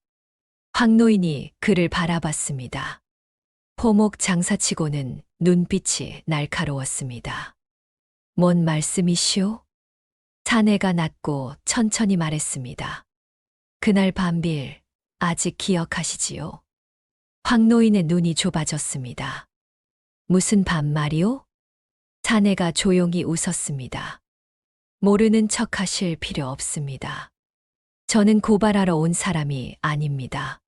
황 노인이 그를 바라봤습니다. 포목 장사치고는 눈빛이 날카로웠습니다. 뭔 말씀이시오? 자네가 낮고 천천히 말했습니다. 그날 밤빌 아직 기억하시지요? 황 노인의 눈이 좁아졌습니다. 무슨 반말이오? 자네가 조용히 웃었습니다. 모르는 척 하실 필요 없습니다. 저는 고발하러 온 사람이 아닙니다.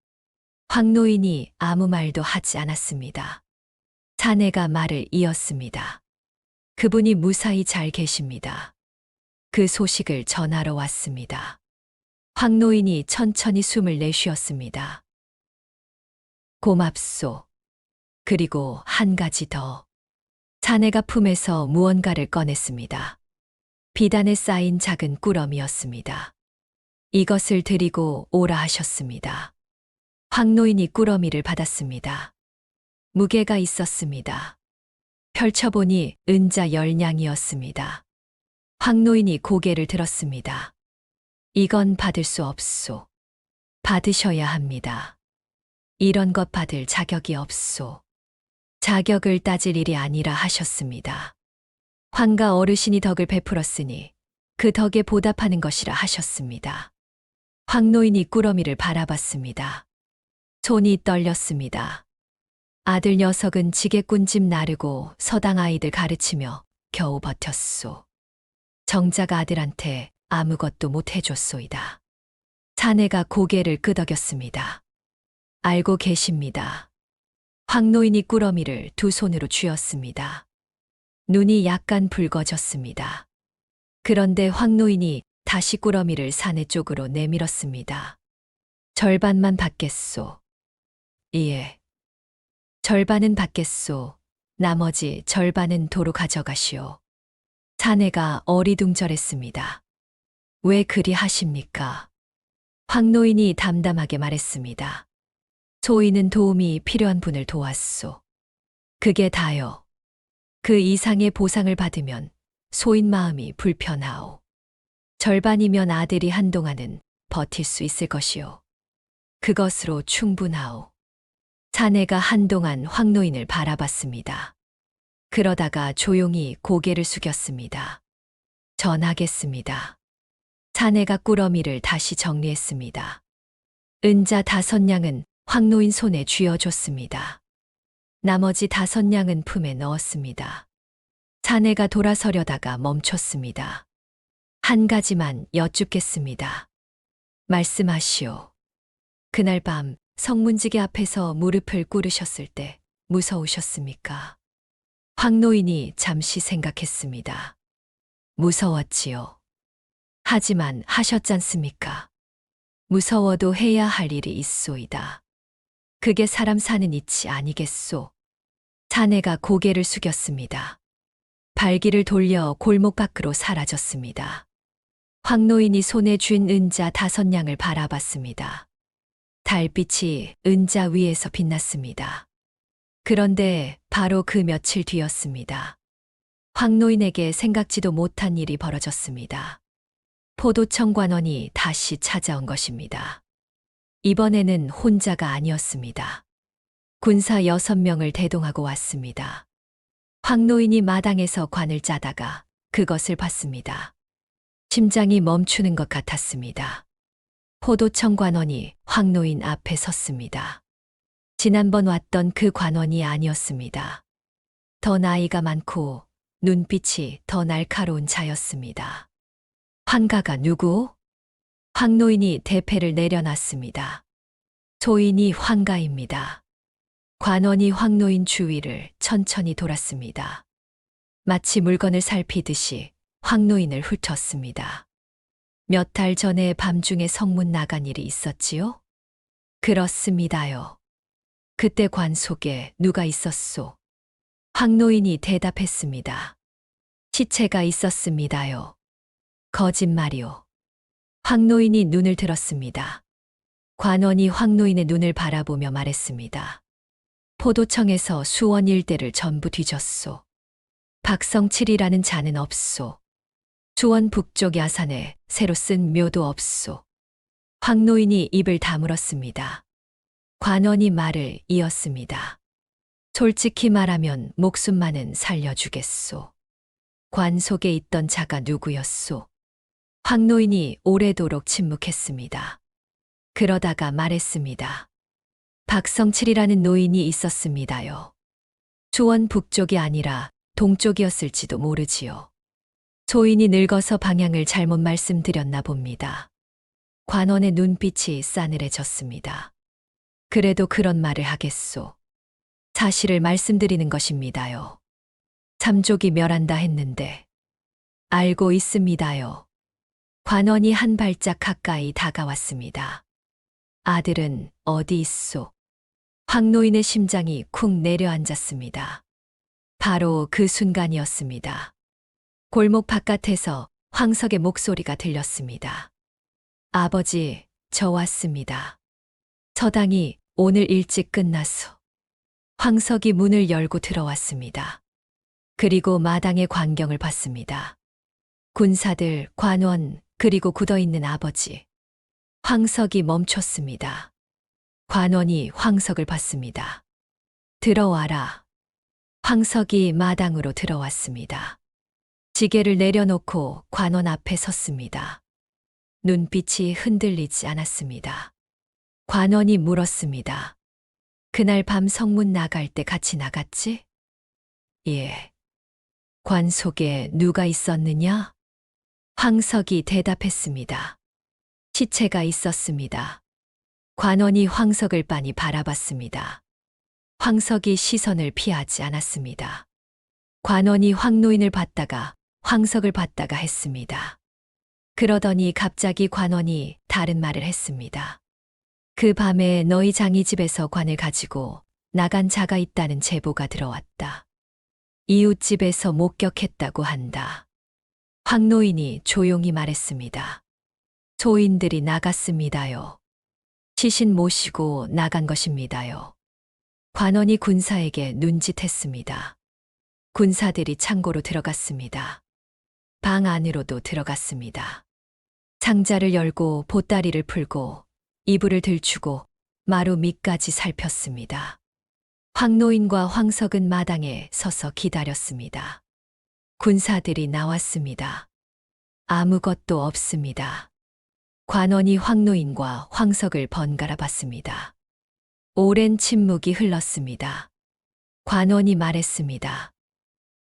황 노인이 아무 말도 하지 않았습니다. 자네가 말을 이었습니다. 그분이 무사히 잘 계십니다. 그 소식을 전하러 왔습니다. 황 노인이 천천히 숨을 내쉬었습니다. 고맙소. 그리고 한 가지 더. 자네가 품에서 무언가를 꺼냈습니다. 비단에 쌓인 작은 꾸러미였습니다. 이것을 드리고 오라 하셨습니다. 황 노인이 꾸러미를 받았습니다. 무게가 있었습니다. 펼쳐보니 은자 10냥이었습니다. 황 노인이 고개를 들었습니다. 이건 받을 수 없소. 받으셔야 합니다. 이런 것 받을 자격이 없소. 자격을 따질 일이 아니라 하셨습니다. 황가 어르신이 덕을 베풀었으니 그 덕에 보답하는 것이라 하셨습니다. 황 노인이 꾸러미를 바라봤습니다. 손이 떨렸습니다. 아들 녀석은 지게꾼집 나르고 서당 아이들 가르치며 겨우 버텼소. 정작 아들한테 아무것도 못 해줬소이다. 자네가 고개를 끄덕였습니다. 알고 계십니다. 황 노인이 꾸러미를 두 손으로 쥐었습니다. 눈이 약간 붉어졌습니다. 그런데 황 노인이 다시 꾸러미를 사내 쪽으로 내밀었습니다. 절반만 받겠소. 예. 절반은 받겠소. 나머지 절반은 도로 가져가시오. 자네가 어리둥절했습니다. 왜 그리 하십니까? 황 노인이 담담하게 말했습니다. 소인은 도움이 필요한 분을 도왔소. 그게 다요. 그 이상의 보상을 받으면 소인 마음이 불편하오. 절반이면 아들이 한동안은 버틸 수 있을 것이오. 그것으로 충분하오. 자네가 한동안 황 노인을 바라봤습니다. 그러다가 조용히 고개를 숙였습니다. 전하겠습니다. 자네가 꾸러미를 다시 정리했습니다. 은자 5냥은 황 노인 손에 쥐어줬습니다. 나머지 5냥은 품에 넣었습니다. 자네가 돌아서려다가 멈췄습니다. 한 가지만 여쭙겠습니다. 말씀하시오. 그날 밤 성문지기 앞에서 무릎을 꿇으셨을 때 무서우셨습니까? 황 노인이 잠시 생각했습니다. 무서웠지요. 하지만 하셨잖습니까? 무서워도 해야 할 일이 있소이다. 그게 사람 사는 이치 아니겠소. 자네가 고개를 숙였습니다. 발길을 돌려 골목 밖으로 사라졌습니다. 황 노인이 손에 쥔 은자 5냥을 바라봤습니다. 달빛이 은자 위에서 빛났습니다. 그런데 바로 그 며칠 뒤였습니다. 황 노인에게 생각지도 못한 일이 벌어졌습니다. 포도청 관원이 다시 찾아온 것입니다. 이번에는 혼자가 아니었습니다. 군사 6명을 대동하고 왔습니다. 황 노인이 마당에서 관을 짜다가 그것을 봤습니다. 심장이 멈추는 것 같았습니다. 포도청 관원이 황 노인 앞에 섰습니다. 지난번 왔던 그 관원이 아니었습니다. 더 나이가 많고 눈빛이 더 날카로운 자였습니다. 황가가 누구? 황 노인이 대패를 내려놨습니다. 소인이 황가입니다. 관원이 황 노인 주위를 천천히 돌았습니다. 마치 물건을 살피듯이 황 노인을 훑었습니다. 몇 달 전에 밤중에 성문 나간 일이 있었지요? 그렇습니다요. 그때 관 속에 누가 있었소? 황 노인이 대답했습니다. 시체가 있었습니다요. 거짓말이요. 황 노인이 눈을 들었습니다. 관원이 황 노인의 눈을 바라보며 말했습니다. 포도청에서 수원 일대를 전부 뒤졌소. 박성칠이라는 자는 없소. 수원 북쪽 야산에 새로 쓴 묘도 없소. 황 노인이 입을 다물었습니다. 관원이 말을 이었습니다. 솔직히 말하면 목숨만은 살려주겠소. 관 속에 있던 자가 누구였소? 황 노인이 오래도록 침묵했습니다. 그러다가 말했습니다. 박성칠이라는 노인이 있었습니다요. 조원 북쪽이 아니라 동쪽이었을지도 모르지요. 소인이 늙어서 방향을 잘못 말씀드렸나 봅니다. 관원의 눈빛이 싸늘해졌습니다. 그래도 그런 말을 하겠소. 사실을 말씀드리는 것입니다요. 삼족이 멸한다 했는데. 알고 있습니다요. 관원이 한 발짝 가까이 다가왔습니다. 아들은 어디 있소? 황노인의 심장이 쿵 내려앉았습니다. 바로 그 순간이었습니다. 골목 바깥에서 황석의 목소리가 들렸습니다. 아버지, 저 왔습니다. 서당이 오늘 일찍 끝났소. 황석이 문을 열고 들어왔습니다. 그리고 마당의 광경을 봤습니다. 군사들, 관원, 그리고 굳어있는 아버지. 황석이 멈췄습니다. 관원이 황석을 봤습니다. 들어와라. 황석이 마당으로 들어왔습니다. 지게를 내려놓고 관원 앞에 섰습니다. 눈빛이 흔들리지 않았습니다. 관원이 물었습니다. 그날 밤 성문 나갈 때 같이 나갔지? 예. 관 속에 누가 있었느냐? 황석이 대답했습니다. 시체가 있었습니다. 관원이 황석을 빤히 바라봤습니다. 황석이 시선을 피하지 않았습니다. 관원이 황노인을 봤다가 황석을 봤다가 했습니다. 그러더니 갑자기 관원이 다른 말을 했습니다. 그 밤에 너희 장이 집에서 관을 가지고 나간 자가 있다는 제보가 들어왔다. 이웃집에서 목격했다고 한다. 황노인이 조용히 말했습니다. 소인들이 나갔습니다요. 시신 모시고 나간 것입니다요. 관원이 군사에게 눈짓했습니다. 군사들이 창고로 들어갔습니다. 방 안으로도 들어갔습니다. 상자를 열고 보따리를 풀고 이불을 들추고 마루 밑까지 살폈습니다. 황노인과 황석은 마당에 서서 기다렸습니다. 군사들이 나왔습니다. 아무것도 없습니다. 관원이 황노인과 황석을 번갈아 봤습니다. 오랜 침묵이 흘렀습니다. 관원이 말했습니다.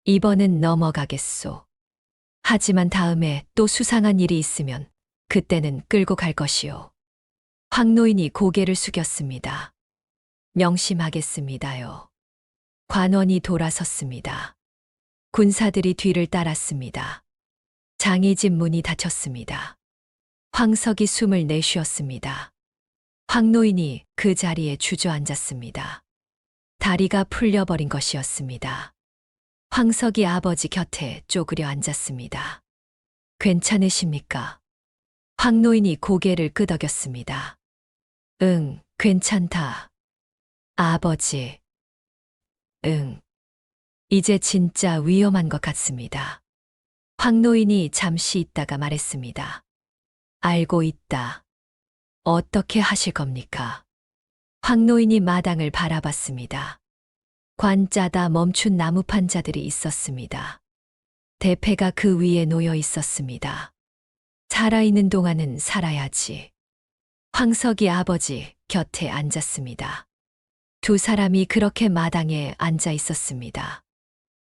이번은 넘어가겠소. 하지만 다음에 또 수상한 일이 있으면 그때는 끌고 갈 것이요. 황노인이 고개를 숙였습니다. 명심하겠습니다요. 관원이 돌아섰습니다. 군사들이 뒤를 따랐습니다. 장이집 문이 닫혔습니다. 황석이 숨을 내쉬었습니다. 황노인이 그 자리에 주저앉았습니다. 다리가 풀려버린 것이었습니다. 황석이 아버지 곁에 쪼그려 앉았습니다. 괜찮으십니까? 황노인이 고개를 끄덕였습니다. 응, 괜찮다. 아버지. 응. 이제 진짜 위험한 것 같습니다. 황노인이 잠시 있다가 말했습니다. 알고 있다. 어떻게 하실 겁니까? 황노인이 마당을 바라봤습니다. 관짜다 멈춘 나무 판자들이 있었습니다. 대패가 그 위에 놓여 있었습니다. 살아있는 동안은 살아야지. 황석이 아버지 곁에 앉았습니다. 두 사람이 그렇게 마당에 앉아 있었습니다.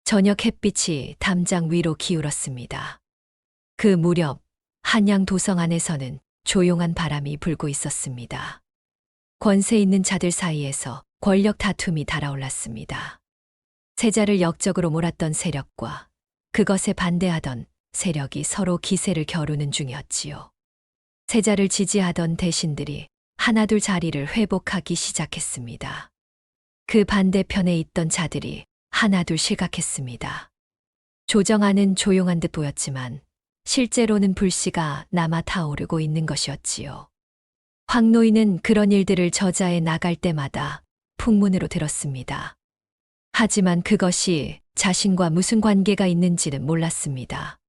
저녁 햇빛이 담장 위로 기울었습니다. 그 무렵 한양 도성 안에서는 조용한 바람이 불고 있었습니다. 권세 있는 자들 사이에서 권력 다툼이 달아올랐습니다. 세자를 역적으로 몰았던 세력과 그것에 반대하던 세력이 서로 기세를 겨루는 중이었지요. 세자를 지지하던 대신들이 하나둘 자리를 회복하기 시작했습니다. 그 반대편에 있던 자들이 하나둘 실각했습니다. 조정안은 조용한 듯 보였지만 실제로는 불씨가 남아 타오르고 있는 것이었지요. 황노인은 그런 일들을 저자에 나갈 때마다 풍문으로 들었습니다. 하지만 그것이 자신과 무슨 관계가 있는지는 몰랐습니다.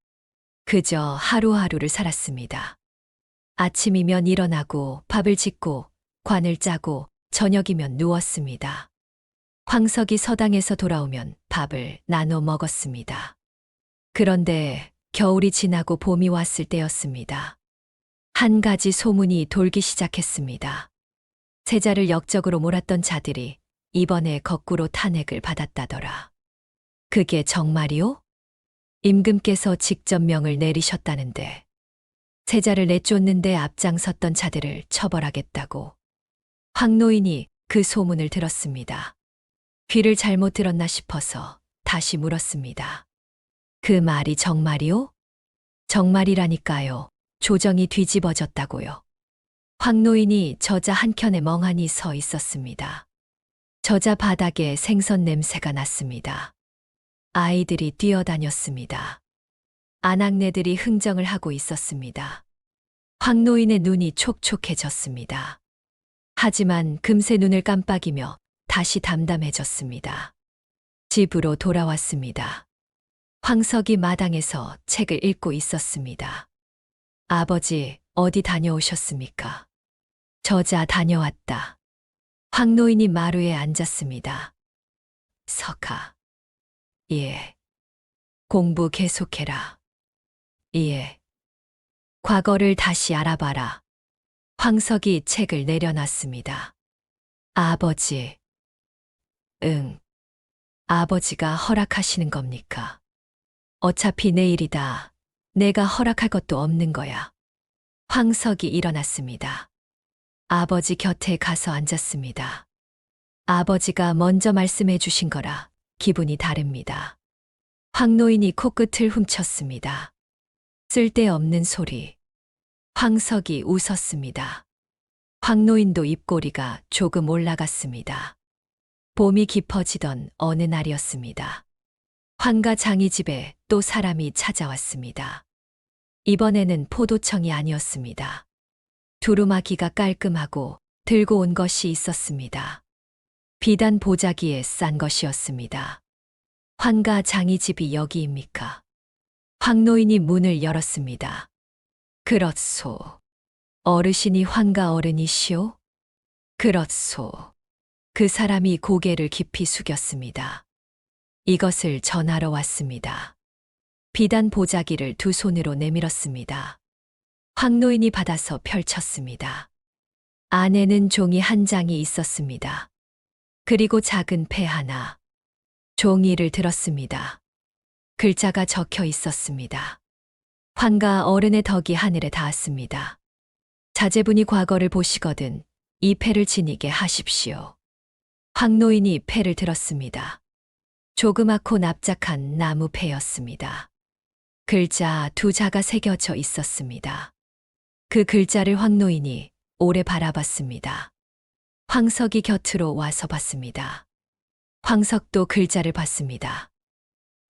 그저 하루하루를 살았습니다. 아침이면 일어나고 밥을 짓고 관을 짜고 저녁이면 누웠습니다. 황석이 서당에서 돌아오면 밥을 나눠 먹었습니다. 그런데 겨울이 지나고 봄이 왔을 때였습니다. 한 가지 소문이 돌기 시작했습니다. 세자를 역적으로 몰았던 자들이 이번에 거꾸로 탄핵을 받았다더라. 그게 정말이오? 임금께서 직접 명을 내리셨다는데 세자를 내쫓는데 앞장섰던 자들을 처벌하겠다고. 황노인이 그 소문을 들었습니다. 귀를 잘못 들었나 싶어서 다시 물었습니다. 그 말이 정말이오? 정말이라니까요. 조정이 뒤집어졌다고요. 황노인이 저자 한켠에 멍하니 서 있었습니다. 저자 바닥에 생선 냄새가 났습니다. 아이들이 뛰어다녔습니다. 아낙네들이 흥정을 하고 있었습니다. 황노인의 눈이 촉촉해졌습니다. 하지만 금세 눈을 깜빡이며 다시 담담해졌습니다. 집으로 돌아왔습니다. 황석이 마당에서 책을 읽고 있었습니다. 아버지, 어디 다녀오셨습니까? 저자 다녀왔다. 황노인이 마루에 앉았습니다. 석하. 예. 공부 계속해라. 예. 과거를 다시 알아봐라. 황석이 책을 내려놨습니다. 아버지. 응. 아버지가 허락하시는 겁니까? 어차피 내일이다. 내가 허락할 것도 없는 거야. 황석이 일어났습니다. 아버지 곁에 가서 앉았습니다. 아버지가 먼저 말씀해 주신 거라 기분이 다릅니다. 황노인이 코끝을 훔쳤습니다. 쓸데없는 소리. 황석이 웃었습니다. 황노인도 입꼬리가 조금 올라갔습니다. 봄이 깊어지던 어느 날이었습니다. 황가 장이 집에 또 사람이 찾아왔습니다. 이번에는 포도청이 아니었습니다. 두루마기가 깔끔하고 들고 온 것이 있었습니다. 비단 보자기에 싼 것이었습니다. 황가 장이 집이 여기입니까? 황노인이 문을 열었습니다. 그렇소. 어르신이 황가 어른이시오? 그렇소. 그 사람이 고개를 깊이 숙였습니다. 이것을 전하러 왔습니다. 비단 보자기를 두 손으로 내밀었습니다. 황노인이 받아서 펼쳤습니다. 안에는 종이 한 장이 있었습니다. 그리고 작은 패 하나. 종이를 들었습니다. 글자가 적혀 있었습니다. 황가 어른의 덕이 하늘에 닿았습니다. 자제분이 과거를 보시거든 이 패를 지니게 하십시오. 황노인이 패를 들었습니다. 조그맣고 납작한 나무 패였습니다. 글자 두 자가 새겨져 있었습니다. 그 글자를 황노인이 오래 바라봤습니다. 황석이 곁으로 와서 봤습니다. 황석도 글자를 봤습니다.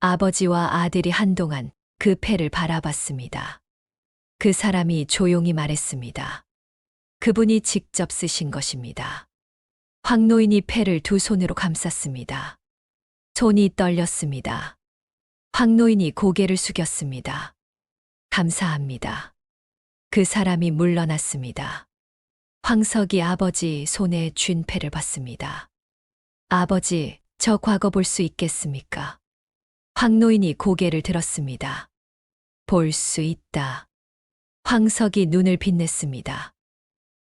아버지와 아들이 한동안 그 패를 바라봤습니다. 그 사람이 조용히 말했습니다. 그분이 직접 쓰신 것입니다. 황노인이 패를 두 손으로 감쌌습니다. 손이 떨렸습니다. 황노인이 고개를 숙였습니다. 감사합니다. 그 사람이 물러났습니다. 황석이 아버지 손에 쥔 패를 봤습니다. 아버지, 저 과거 볼 수 있겠습니까? 황노인이 고개를 들었습니다. 볼 수 있다. 황석이 눈을 빛냈습니다.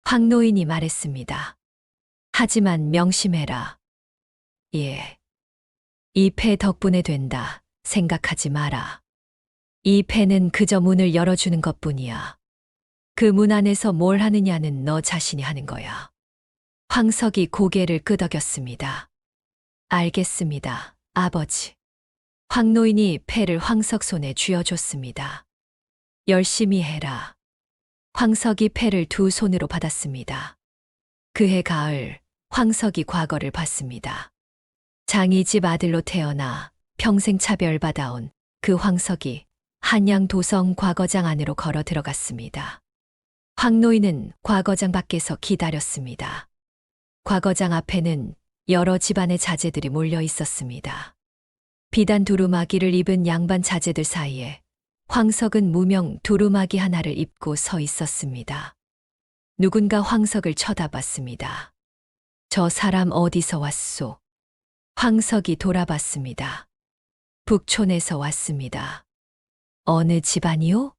황노인이 말했습니다. 하지만 명심해라. 예. 이 패 덕분에 된다. 생각하지 마라. 이 패는 그저 문을 열어주는 것뿐이야. 그 문 안에서 뭘 하느냐는 너 자신이 하는 거야. 황석이 고개를 끄덕였습니다. 알겠습니다, 아버지. 황노인이 패를 황석 손에 쥐어줬습니다. 열심히 해라. 황석이 패를 두 손으로 받았습니다. 그해 가을, 황석이 과거를 봤습니다. 장이 집 아들로 태어나 평생 차별받아온 그 황석이 한양 도성 과거장 안으로 걸어 들어갔습니다. 황노인은 과거장 밖에서 기다렸습니다. 과거장 앞에는 여러 집안의 자제들이 몰려 있었습니다. 비단 두루마기를 입은 양반 자제들 사이에 황석은 무명 두루마기 하나를 입고 서 있었습니다. 누군가 황석을 쳐다봤습니다. 저 사람 어디서 왔소? 황석이 돌아봤습니다. 북촌에서 왔습니다. 어느 집안이요?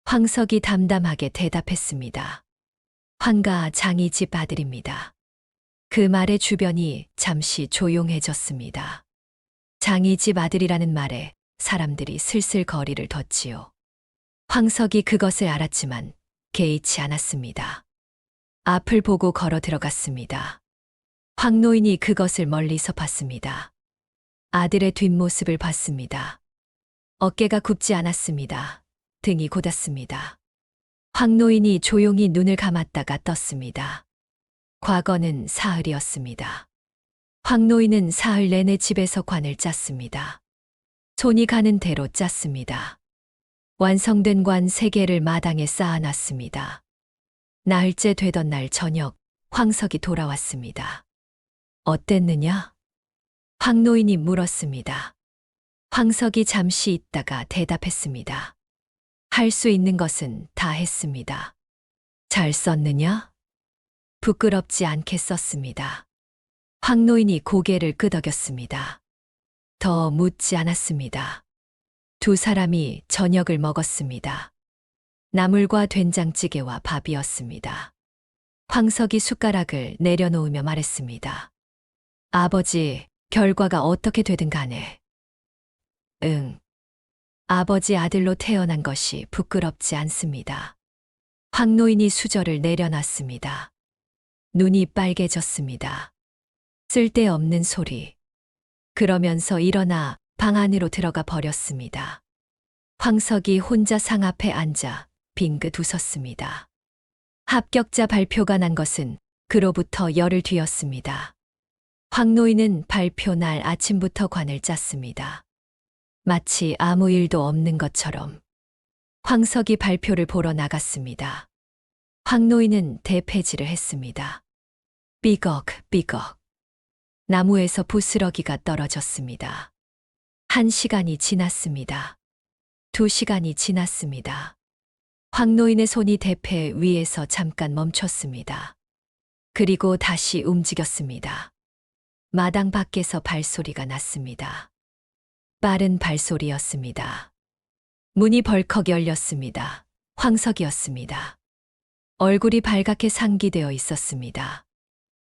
황석이 담담하게 대답했습니다. 황가 장이 집 아들입니다. 그 말에 주변이 잠시 조용해졌습니다. 장이 집 아들이라는 말에 사람들이 슬슬 거리를 뒀지요. 황석이 그것을 알았지만 개의치 않았습니다. 앞을 보고 걸어 들어갔습니다. 황노인이 그것을 멀리서 봤습니다. 아들의 뒷모습을 봤습니다. 어깨가 굽지 않았습니다. 등이 곧았습니다. 황노인이 조용히 눈을 감았다가 떴습니다. 과거는 사흘이었습니다. 황노인은 사흘 내내 집에서 관을 짰습니다. 손이 가는 대로 짰습니다. 완성된 관 3개를 마당에 쌓아놨습니다. 나흘째 되던 날 저녁, 황석이 돌아왔습니다. 어땠느냐? 황노인이 물었습니다. 황석이 잠시 있다가 대답했습니다. 할 수 있는 것은 다 했습니다. 잘 썼느냐? 부끄럽지 않게 썼습니다. 황노인이 고개를 끄덕였습니다. 더 묻지 않았습니다. 2 사람이 저녁을 먹었습니다. 나물과 된장찌개와 밥이었습니다. 황석이 숟가락을 내려놓으며 말했습니다. 아버지, 결과가 어떻게 되든 간에. 응. 아버지 아들로 태어난 것이 부끄럽지 않습니다. 황노인이 수저를 내려놨습니다. 눈이 빨개졌습니다. 쓸데없는 소리. 그러면서 일어나 방 안으로 들어가 버렸습니다. 황석이 혼자 상 앞에 앉아 빙긋 웃었습니다. 합격자 발표가 난 것은 그로부터 열흘 뒤였습니다. 황노인은 발표 날 아침부터 관을 짰습니다. 마치 아무 일도 없는 것처럼. 황석이 발표를 보러 나갔습니다. 황노인은 대패질을 했습니다. 삐걱 삐걱. 나무에서 부스러기가 떨어졌습니다. 1시간이 지났습니다. 2시간이 지났습니다. 황노인의 손이 대패 위에서 잠깐 멈췄습니다. 그리고 다시 움직였습니다. 마당 밖에서 발소리가 났습니다. 빠른 발소리였습니다. 문이 벌컥 열렸습니다. 황석이었습니다. 얼굴이 발갛게 상기되어 있었습니다.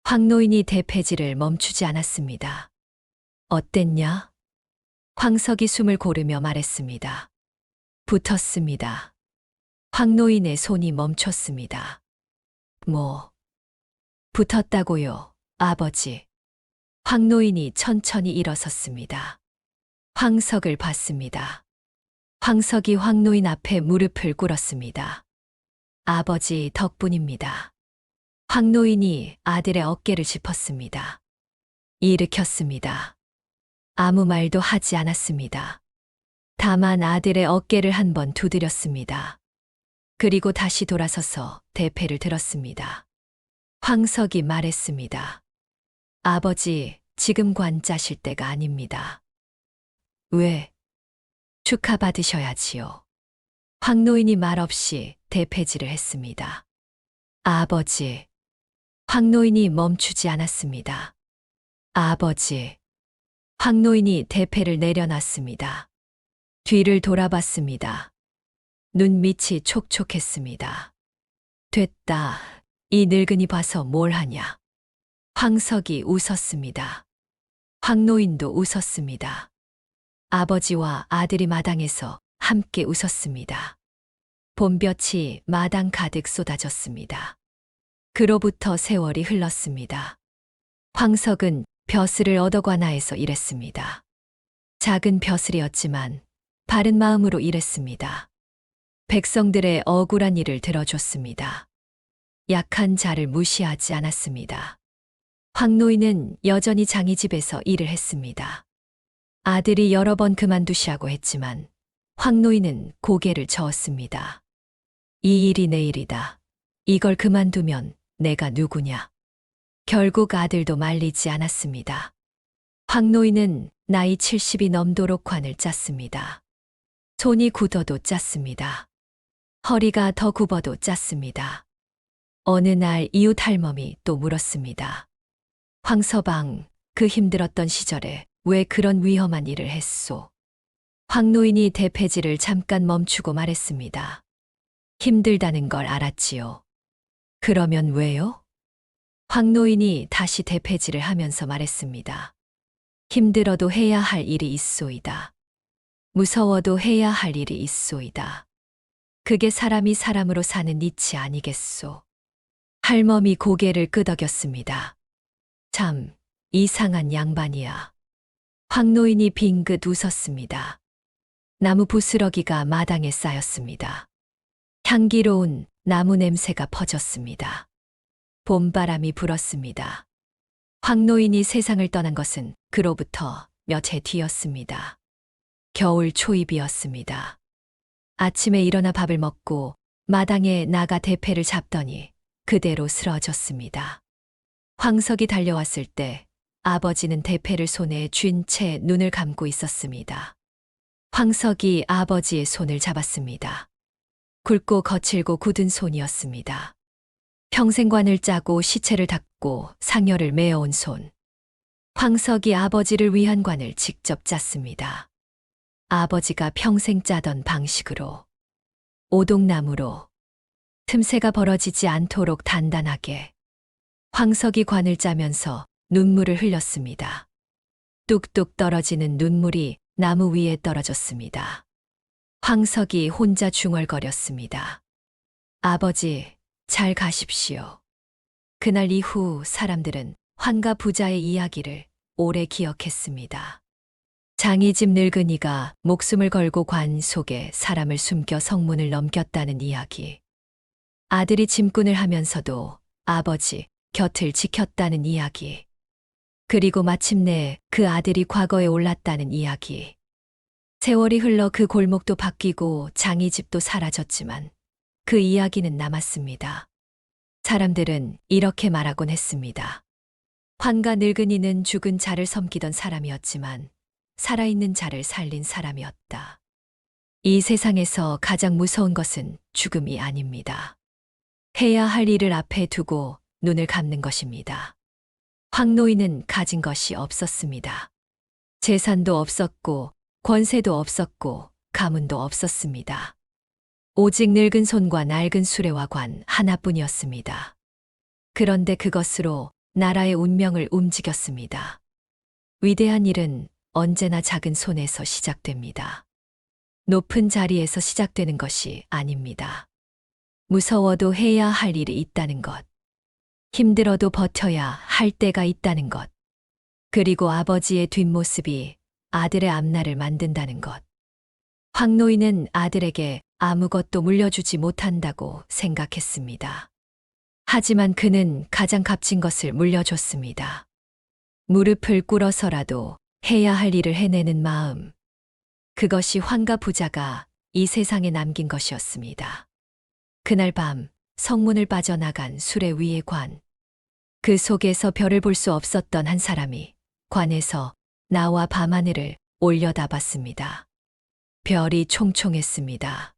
황노인이 대패질을 멈추지 않았습니다. 어땠냐? 황석이 숨을 고르며 말했습니다. 붙었습니다. 황노인의 손이 멈췄습니다. 뭐? 붙었다고요, 아버지. 황노인이 천천히 일어섰습니다. 황석을 봤습니다. 황석이 황노인 앞에 무릎을 꿇었습니다. 아버지 덕분입니다. 황노인이 아들의 어깨를 짚었습니다. 일으켰습니다. 아무 말도 하지 않았습니다. 다만 아들의 어깨를 한번 두드렸습니다. 그리고 다시 돌아서서 대패를 들었습니다. 황석이 말했습니다. 아버지, 지금 관 짜실 때가 아닙니다. 왜? 축하받으셔야지요. 황노인이 말없이 대패질을 했습니다. 아버지. 황노인이 멈추지 않았습니다. 아버지. 황노인이 대패를 내려놨습니다. 뒤를 돌아봤습니다. 눈밑이 촉촉했습니다. 됐다. 이 늙은이 봐서 뭘 하냐. 황석이 웃었습니다. 황노인도 웃었습니다. 아버지와 아들이 마당에서 함께 웃었습니다. 봄볕이 마당 가득 쏟아졌습니다. 그로부터 세월이 흘렀습니다. 황석은 벼슬을 얻어관아에서 일했습니다. 작은 벼슬이었지만 바른 마음으로 일했습니다. 백성들의 억울한 일을 들어줬습니다. 약한 자를 무시하지 않았습니다. 황노인은 여전히 장이 집에서 일을 했습니다. 아들이 여러 번 그만두시라고 했지만 황노인은 고개를 저었습니다. 이 일이 내 일이다. 이걸 그만두면 내가 누구냐. 결국 아들도 말리지 않았습니다. 황노인은 나이 70이 넘도록 관을 짰습니다. 손이 굳어도 짰습니다. 허리가 더 굽어도 짰습니다. 어느 날 이웃 할멈이 또 물었습니다. 황서방, 그 힘들었던 시절에 왜 그런 위험한 일을 했소? 황노인이 대패질을 잠깐 멈추고 말했습니다. 힘들다는 걸 알았지요. 그러면 왜요? 황 노인이 다시 대패질을 하면서 말했습니다. 힘들어도 해야 할 일이 있소이다. 무서워도 해야 할 일이 있소이다. 그게 사람이 사람으로 사는 이치 아니겠소. 할멈이 고개를 끄덕였습니다. 참, 이상한 양반이야. 황 노인이 빙긋 웃었습니다. 나무 부스러기가 마당에 쌓였습니다. 향기로운 나무 냄새가 퍼졌습니다. 봄바람이 불었습니다. 황 노인이 세상을 떠난 것은 그로부터 몇 해 뒤였습니다. 겨울 초입이었습니다. 아침에 일어나 밥을 먹고 마당에 나가 대패를 잡더니 그대로 쓰러졌습니다. 황석이 달려왔을 때 아버지는 대패를 손에 쥔 채 눈을 감고 있었습니다. 황석이 아버지의 손을 잡았습니다. 굵고 거칠고 굳은 손이었습니다. 평생관을 짜고 시체를 닦고 상여를 메어온 손. 황석이 아버지를 위한 관을 직접 짰습니다. 아버지가 평생 짜던 방식으로, 오동나무로, 틈새가 벌어지지 않도록 단단하게. 황석이 관을 짜면서 눈물을 흘렸습니다. 뚝뚝 떨어지는 눈물이 나무 위에 떨어졌습니다. 황석이 혼자 중얼거렸습니다. 아버지, 잘 가십시오. 그날 이후 사람들은 환가 부자의 이야기를 오래 기억했습니다. 장이집 늙은이가 목숨을 걸고 관 속에 사람을 숨겨 성문을 넘겼다는 이야기. 아들이 짐꾼을 하면서도 아버지 곁을 지켰다는 이야기. 그리고 마침내 그 아들이 과거에 올랐다는 이야기. 세월이 흘러 그 골목도 바뀌고 장이집도 사라졌지만 그 이야기는 남았습니다. 사람들은 이렇게 말하곤 했습니다. 환가 늙은이는 죽은 자를 섬기던 사람이었지만 살아있는 자를 살린 사람이었다. 이 세상에서 가장 무서운 것은 죽음이 아닙니다. 해야 할 일을 앞에 두고 눈을 감는 것입니다. 황 노인은 가진 것이 없었습니다. 재산도 없었고 권세도 없었고 가문도 없었습니다. 오직 늙은 손과 낡은 수레와 관 하나뿐이었습니다. 그런데 그것으로 나라의 운명을 움직였습니다. 위대한 일은 언제나 작은 손에서 시작됩니다. 높은 자리에서 시작되는 것이 아닙니다. 무서워도 해야 할 일이 있다는 것. 힘들어도 버텨야 할 때가 있다는 것. 그리고 아버지의 뒷모습이 아들의 앞날을 만든다는 것. 황 노인은 아들에게 아무것도 물려주지 못한다고 생각했습니다. 하지만 그는 가장 값진 것을 물려줬습니다. 무릎을 꿇어서라도 해야 할 일을 해내는 마음. 그것이 환가 부자가 이 세상에 남긴 것이었습니다. 그날 밤 성문을 빠져나간 수레 위의 관. 그 속에서 별을 볼 수 없었던 한 사람이 관에서 나와 밤하늘을 올려다봤습니다. 별이 총총했습니다.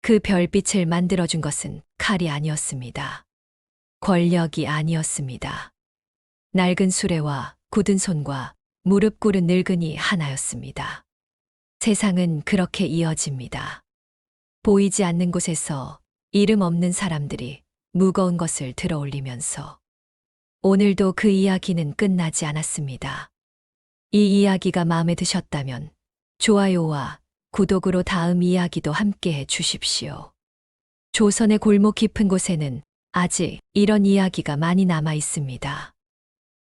그 별빛을 만들어준 것은 칼이 아니었습니다. 권력이 아니었습니다. 낡은 수레와 굳은 손과 무릎 꿇은 늙은이 하나였습니다. 세상은 그렇게 이어집니다. 보이지 않는 곳에서 이름 없는 사람들이 무거운 것을 들어 올리면서 오늘도 그 이야기는 끝나지 않았습니다. 이 이야기가 마음에 드셨다면 좋아요와 구독으로 다음 이야기도 함께 해 주십시오. 조선의 골목 깊은 곳에는 아직 이런 이야기가 많이 남아 있습니다.